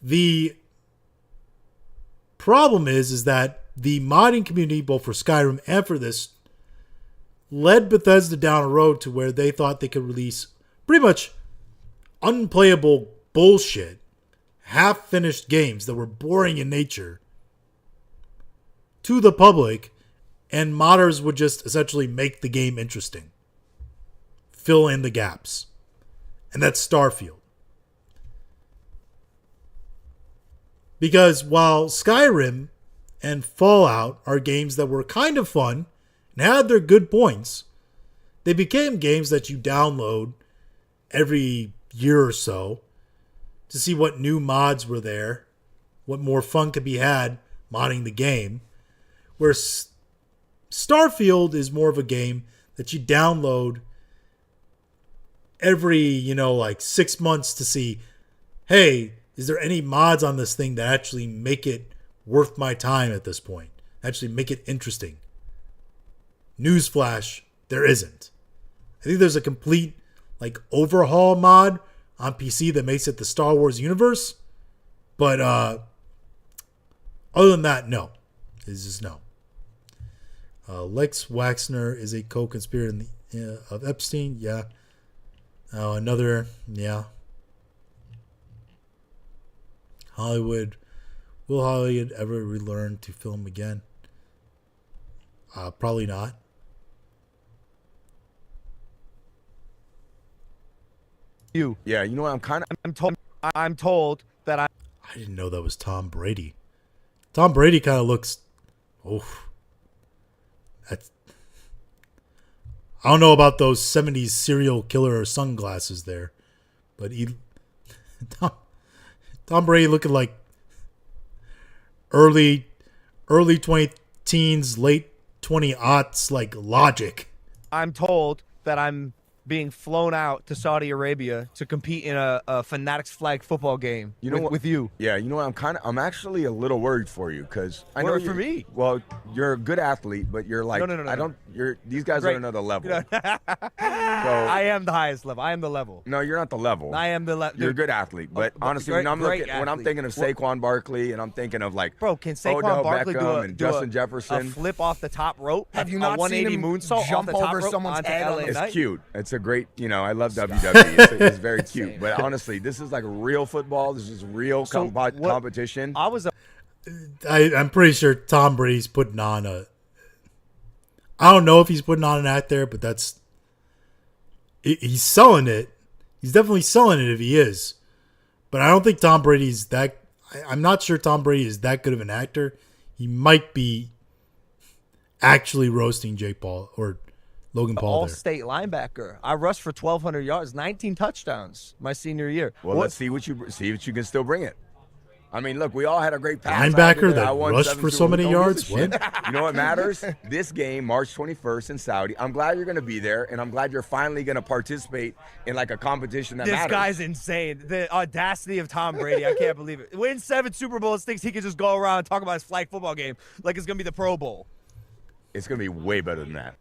The problem is that the modding community, both for Skyrim and for this, led Bethesda down a road to where they thought they could release pretty much unplayable bullshit, half-finished games that were boring in nature to the public, and modders would just essentially make the game interesting. Fill in the gaps. And that's Starfield. Because while Skyrim and Fallout are games that were kind of fun and had their good points, they became games that you download every year or so to see what new mods were there, what more fun could be had modding the game. Where Starfield is more of a game that you download every, 6 months to see, hey, is there any mods on this thing that actually make it worth my time at this point? Actually make it interesting. Newsflash, there isn't. I think there's a complete overhaul mod on PC that makes it the Star Wars universe. But other than that, no. It's just no. Lex Waxner is a co-conspirator of Epstein. Yeah. Another, yeah. Will Hollywood ever relearn to film again? Probably not. Yeah, you know what? I'm told that I didn't know that was Tom Brady. Tom Brady kind of looks. I don't know about those 70s serial killer sunglasses there, but Tom Brady looking like early 20 teens, late 20-aughts, like Logic. I'm told that I'm being flown out to Saudi Arabia to compete in a Fanatics flag football game with you. Yeah, you know what? I'm actually a little worried for you because I know Worried for me? Well, you're a good athlete, but you're like No. these guys Great. are another level. I am the highest level. I am the level. No, you're not the level. I am the level. You're a good athlete, but honestly, when I'm thinking of Saquon Barkley and I'm thinking of bro, can Saquon Odell Barkley Beckham do and Justin Jefferson, a flip off the top rope? Have you a not 180 seen him moonsault jump off the top over rope someone's onto head? LA It's Knight? cute. It's a great. I love WWE. It's very cute. But honestly, this is like real football. This is real competition. I'm pretty sure Tom Brady's putting on I don't know if he's putting on an act there, but he's selling it. He's definitely selling it if he is. But I don't think Tom Brady's that. I'm not sure Tom Brady is that good of an actor. He might be actually roasting Jake Paul or Logan Paul. All-state linebacker. I rushed for 1,200 yards, 19 touchnowns my senior year. Well, let's see what you can still bring it. I mean, look, we all had a great pass. Linebacker that rushed for so many yards? What? You know what matters? This game, March 21st in Saudi. I'm glad you're going to be there, and I'm glad you're finally going to participate in like a competition that matters. This guy's insane. The audacity of Tom Brady. I can't believe it. Wins 7 Super Bowls, thinks he can just go around and talk about his flag football game like it's going to be the Pro Bowl. It's going to be way better than that.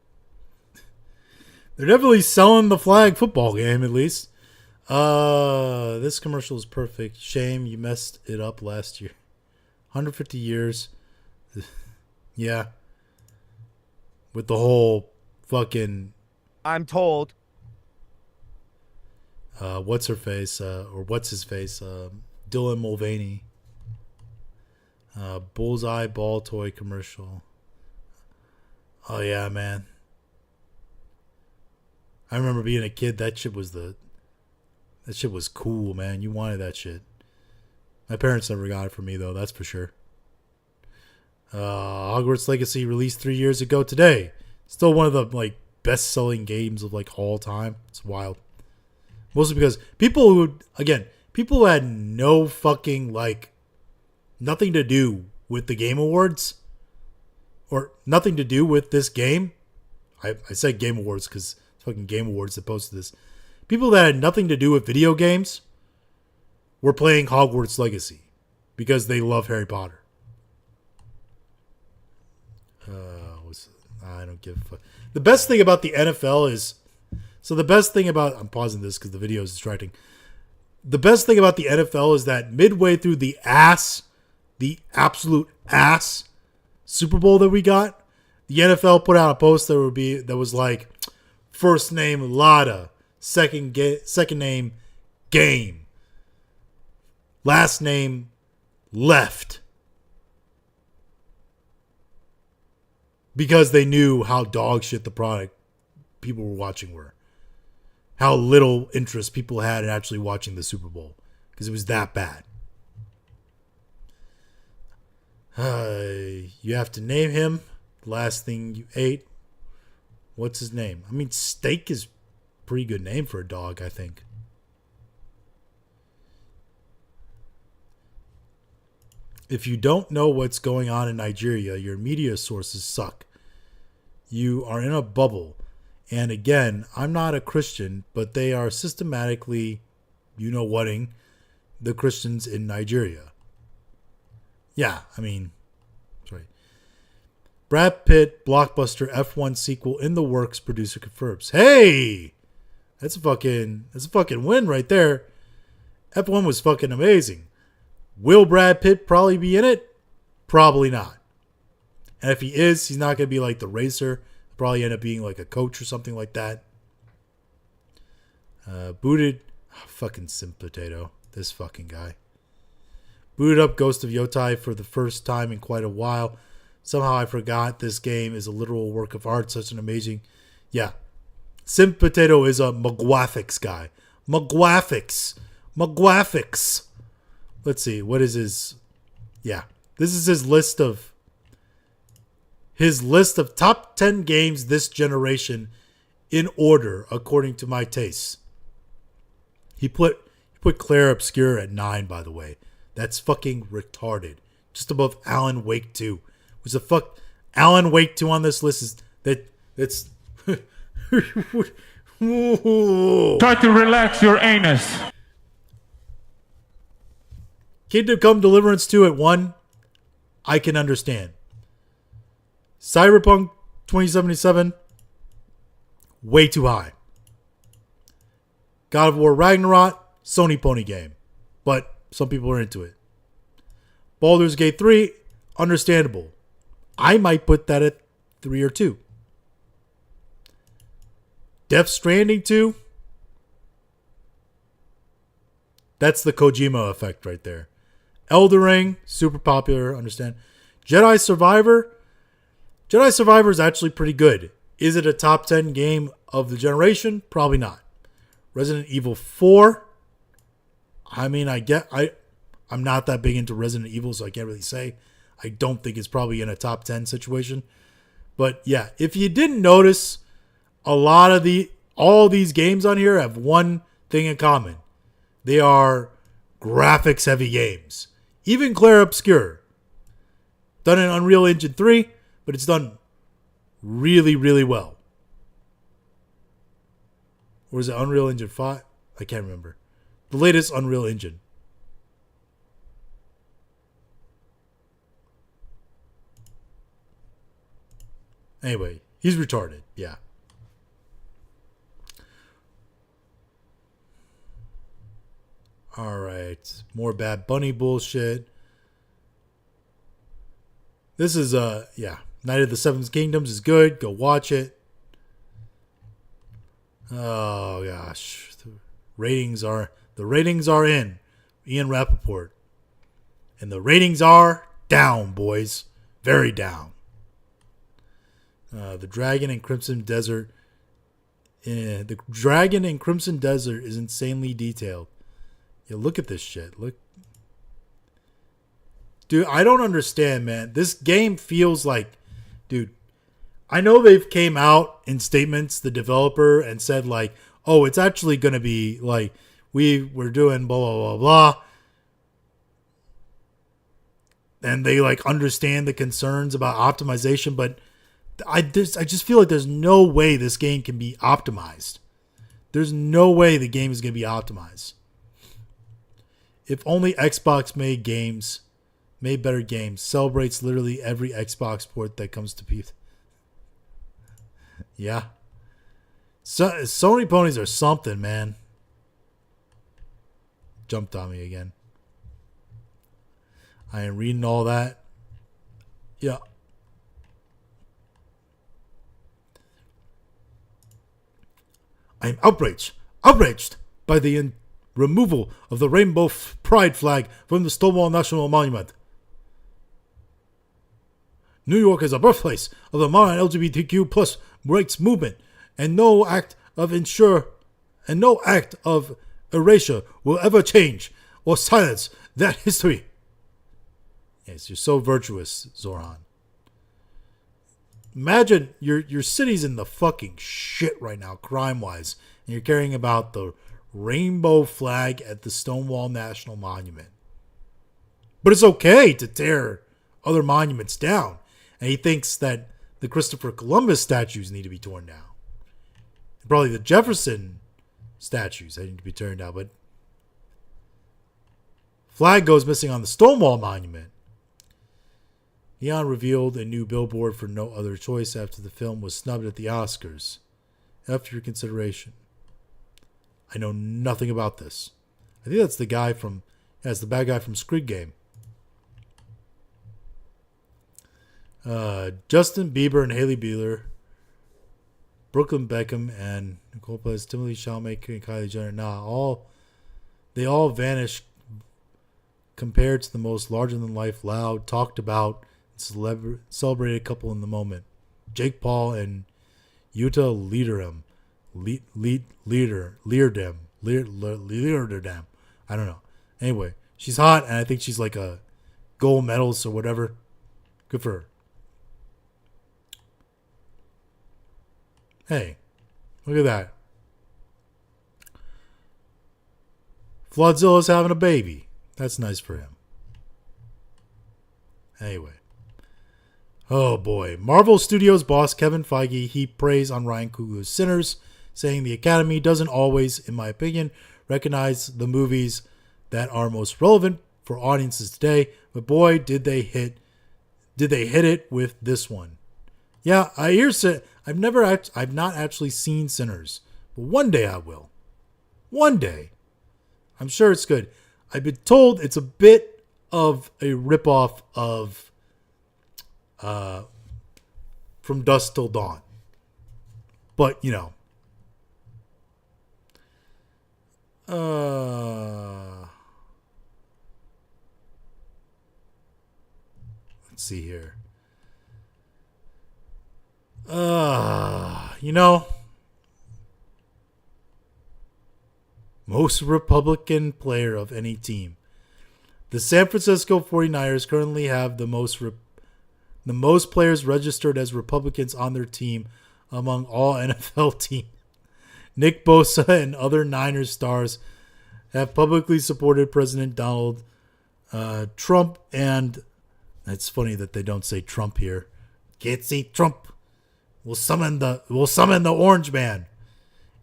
They're definitely selling the flag football game, at least. This commercial is perfect. Shame you messed it up last year. 150 years. Yeah. With the whole fucking... I'm told. What's her face? Or what's his face? Dylan Mulvaney. Bullseye ball toy commercial. Oh, yeah, man. I remember being a kid. That shit was cool, man. You wanted that shit. My parents never got it for me though. That's for sure. Hogwarts Legacy released 3 years ago today. Still one of the like best-selling games of like all time. It's wild. Mostly because people who had no fucking like nothing to do with the Game Awards or nothing to do with this game. I said Game Awards because it's fucking Game Awards that posted this. People that had nothing to do with video games were playing Hogwarts Legacy because they love Harry Potter. I don't give a fuck. The best thing about the NFL is... I'm pausing this because the video is distracting. The best thing about the NFL is that midway through the absolute ass Super Bowl that we got, the NFL put out a post that was like, first name Lotta, second name Game, last name Left. Because they knew how dog shit the product people were watching were. How little interest people had in actually watching the Super Bowl. Because it was that bad. You have to name him. The last thing you ate. What's his name? I mean, Steak is a pretty good name for a dog, I think. If you don't know what's going on in Nigeria, your media sources suck. You are in a bubble. And again, I'm not a Christian, but they are systematically, whating the Christians in Nigeria. Yeah, I mean, sorry. Brad Pitt blockbuster F1 sequel in the works, producer confirms. Hey! That's a fucking win right there. F1 was fucking amazing. Will Brad Pitt probably be in it? Probably not. And if he is, he's not going to be like the racer. He'll probably end up being like a coach or something like that. Fucking Simp Potato. This fucking guy. Booted up Ghost of Yotai for the first time in quite a while. Somehow I forgot this game is a literal work of art. Such an amazing... Yeah. Simp Potato is a McGuafix guy. McGuafix. Let's see. What is his... Yeah. This is his list of top 10 games this generation in order according to my tastes. He put Claire Obscure at 9, by the way. That's fucking retarded. Just above Alan Wake 2. Was the fuck Alan Wake 2 on this list is that's Try to relax your anus. Kingdom Come Deliverance 2 at 1, I can understand. Cyberpunk 2077, way too high. God of War Ragnarok, Sony Pony game. But some people are into it. Baldur's Gate 3, understandable. I might put that at 3 or 2. Death Stranding 2, that's the Kojima effect right there. Elden Ring, super popular, understand. Jedi Survivor is actually pretty good. Is it a top 10 game of the generation? Probably not. Resident Evil 4, I mean, I'm not that big into Resident Evil, so I can't really say. I don't think it's probably in a top 10 situation. But yeah, if you didn't notice, all these games on here have one thing in common. They are graphics heavy games. Even Claire Obscure. Done in Unreal Engine 3, but it's done really, really well. Or is it Unreal Engine 5? I can't remember. The latest Unreal Engine. Anyway, he's retarded. Yeah. All right. More Bad Bunny bullshit. This is, Night of the Seven Kingdoms is good. Go watch it. Oh, gosh. The ratings are in. Ian Rappaport. And the ratings are down, boys. Very down. The Dragon and Crimson Desert Yeah, the dragon in Crimson Desert is insanely detailed. Yeah, look at this shit. Look. Dude, I don't understand, man. This game feels like, dude, I know they've came out in statements, the developer, and said like, oh, it's actually going to be like, we're doing blah, blah, blah, blah. And they like understand the concerns about optimization, but I just feel like there's no way this game can be optimized. There's no way the game is going to be optimized. If only Xbox made better games, celebrates literally every Xbox port that comes to PC. Yeah. So, Sony ponies are something, man. Jumped on me again. I am reading all that. Yeah. I am outraged by the removal of the rainbow pride flag from the Stonewall National Monument. New York is a birthplace of the modern LGBTQ plus rights movement, and no act of erasure will ever change or silence that history. Yes, you're so virtuous, Zoran. Imagine your city's in the fucking shit right now, crime-wise, and you're caring about the rainbow flag at the Stonewall National Monument. But it's okay to tear other monuments down. And he thinks that the Christopher Columbus statues need to be torn down. Probably the Jefferson statues that need to be torn down. But flag goes missing on the Stonewall Monument. Neon revealed a new billboard for No Other Choice after the film was snubbed at the Oscars. After your consideration. I know nothing about this. I think that's the guy from... Yeah, it's the bad guy from Squid Game. Justin Bieber and Hailey Bieber, Brooklyn Beckham and Nicole Perez, Timothy Chalamet and Kylie Jenner. They all vanished compared to the most larger-than-life, loud, talked about, celebrated couple in the moment. Jake Paul and Yuta Leerdam. Leerdam. I don't know. Anyway, she's hot, and I think she's like a gold medalist or whatever. Good for her. Hey, look at that. Floodzilla's having a baby. That's nice for him. Anyway. Oh boy. Marvel Studios boss Kevin Feige heaped praise on Ryan Coogler's Sinners, saying the Academy doesn't always, in my opinion, recognize the movies that are most relevant for audiences today, but boy, did they hit it with this one. Yeah, I've not actually seen Sinners, but one day I will. One day. I'm sure it's good. I've been told it's a bit of a ripoff of From Dusk Till Dawn. But, you know. Let's see here. You know, most Republican player of any team. The San Francisco 49ers currently have the most players registered as Republicans on their team among all NFL teams. Nick Bosa and other Niners stars have publicly supported President Donald Trump, and it's funny that they don't say Trump here. Can't say Trump. We'll summon the Orange Man,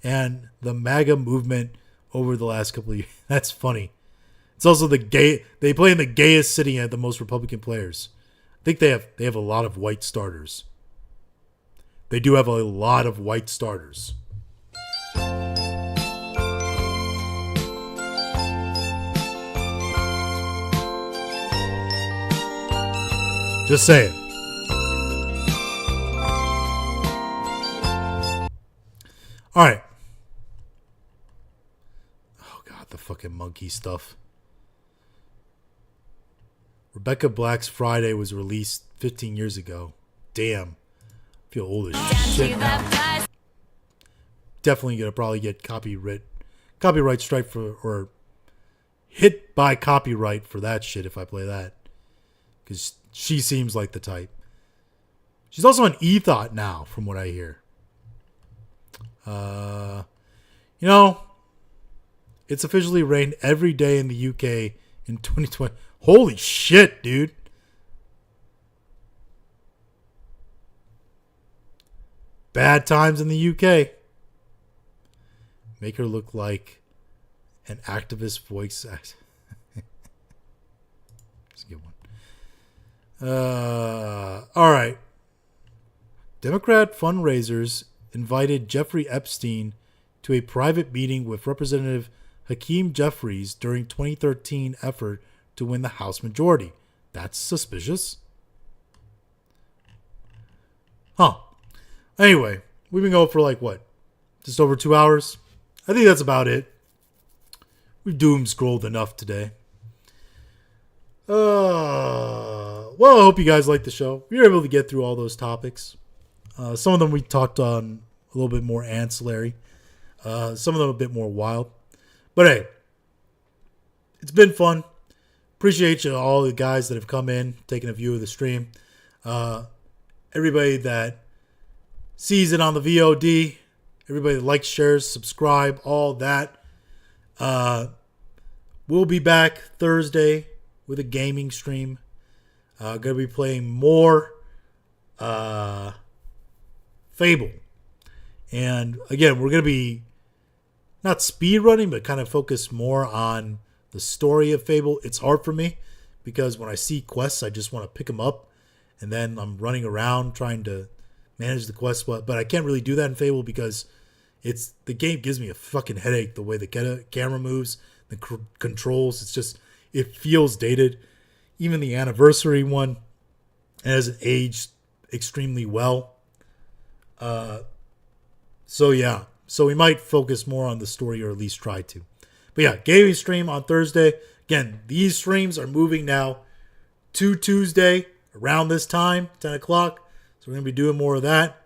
and the MAGA movement over the last couple of years. That's funny. It's also they play in the gayest city and have the most Republican players. I think they have a lot of white starters. They do have a lot of white starters. Just saying. All right. Oh, God, the fucking monkey stuff. Rebecca Black's Friday was released 15 years ago. Damn. I feel old as shit now. definitely gonna probably get copyright strike for, or hit by copyright for that shit if I play that, because she seems like the type. She's also an ethot now, from what I hear. You know, it's officially rained every day in the UK in 2020. Holy shit, dude. Bad times in the UK. Make her look like an activist voice. That's a good one. All right. Democrat fundraisers invited Jeffrey Epstein to a private meeting with Representative Hakeem Jeffries during 2013 effort to win the House majority. That's suspicious. Huh. Anyway, we've been going for like what? Just over 2 hours? I think that's about it. We've doom scrolled enough today. Well, I hope you guys liked the show. We were able to get through all those topics. Some of them we talked on a little bit more ancillary. Some of them a bit more wild. But hey, it's been fun. Appreciate you, all the guys that have come in, taken a view of the stream. Everybody that sees it on the VOD. Everybody that likes, shares, subscribe, all that. We'll be back Thursday with a gaming stream. Going to be playing more Fable. And again, we're going to be not speed running, but kind of focus more on the story of Fable. It's hard for me because when I see quests, I just want to pick them up. And then I'm running around trying to manage the quests. But I can't really do that in Fable because the game gives me a fucking headache the way the camera moves, the controls. It's just, it feels dated. Even the anniversary one hasn't aged extremely well. So yeah, so we might focus more on the story, or at least try to. But yeah, gaming stream on Thursday. Again, these streams are moving now to Tuesday around this time, 10 o'clock. So we're going to be doing more of that.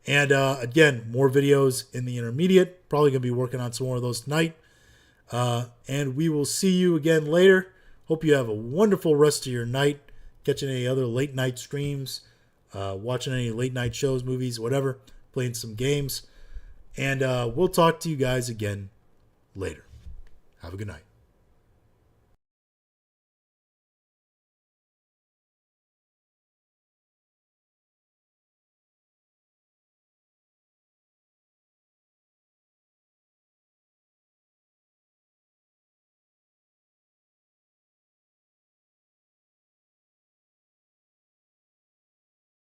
And again, more videos in the intermediate. Probably going to be working on some more of those tonight. And we will see you again later. Hope you have a wonderful rest of your night. Catching any other late night streams. Watching any late night shows, movies, whatever. Playing some games. And we'll talk to you guys again later. Have a good night.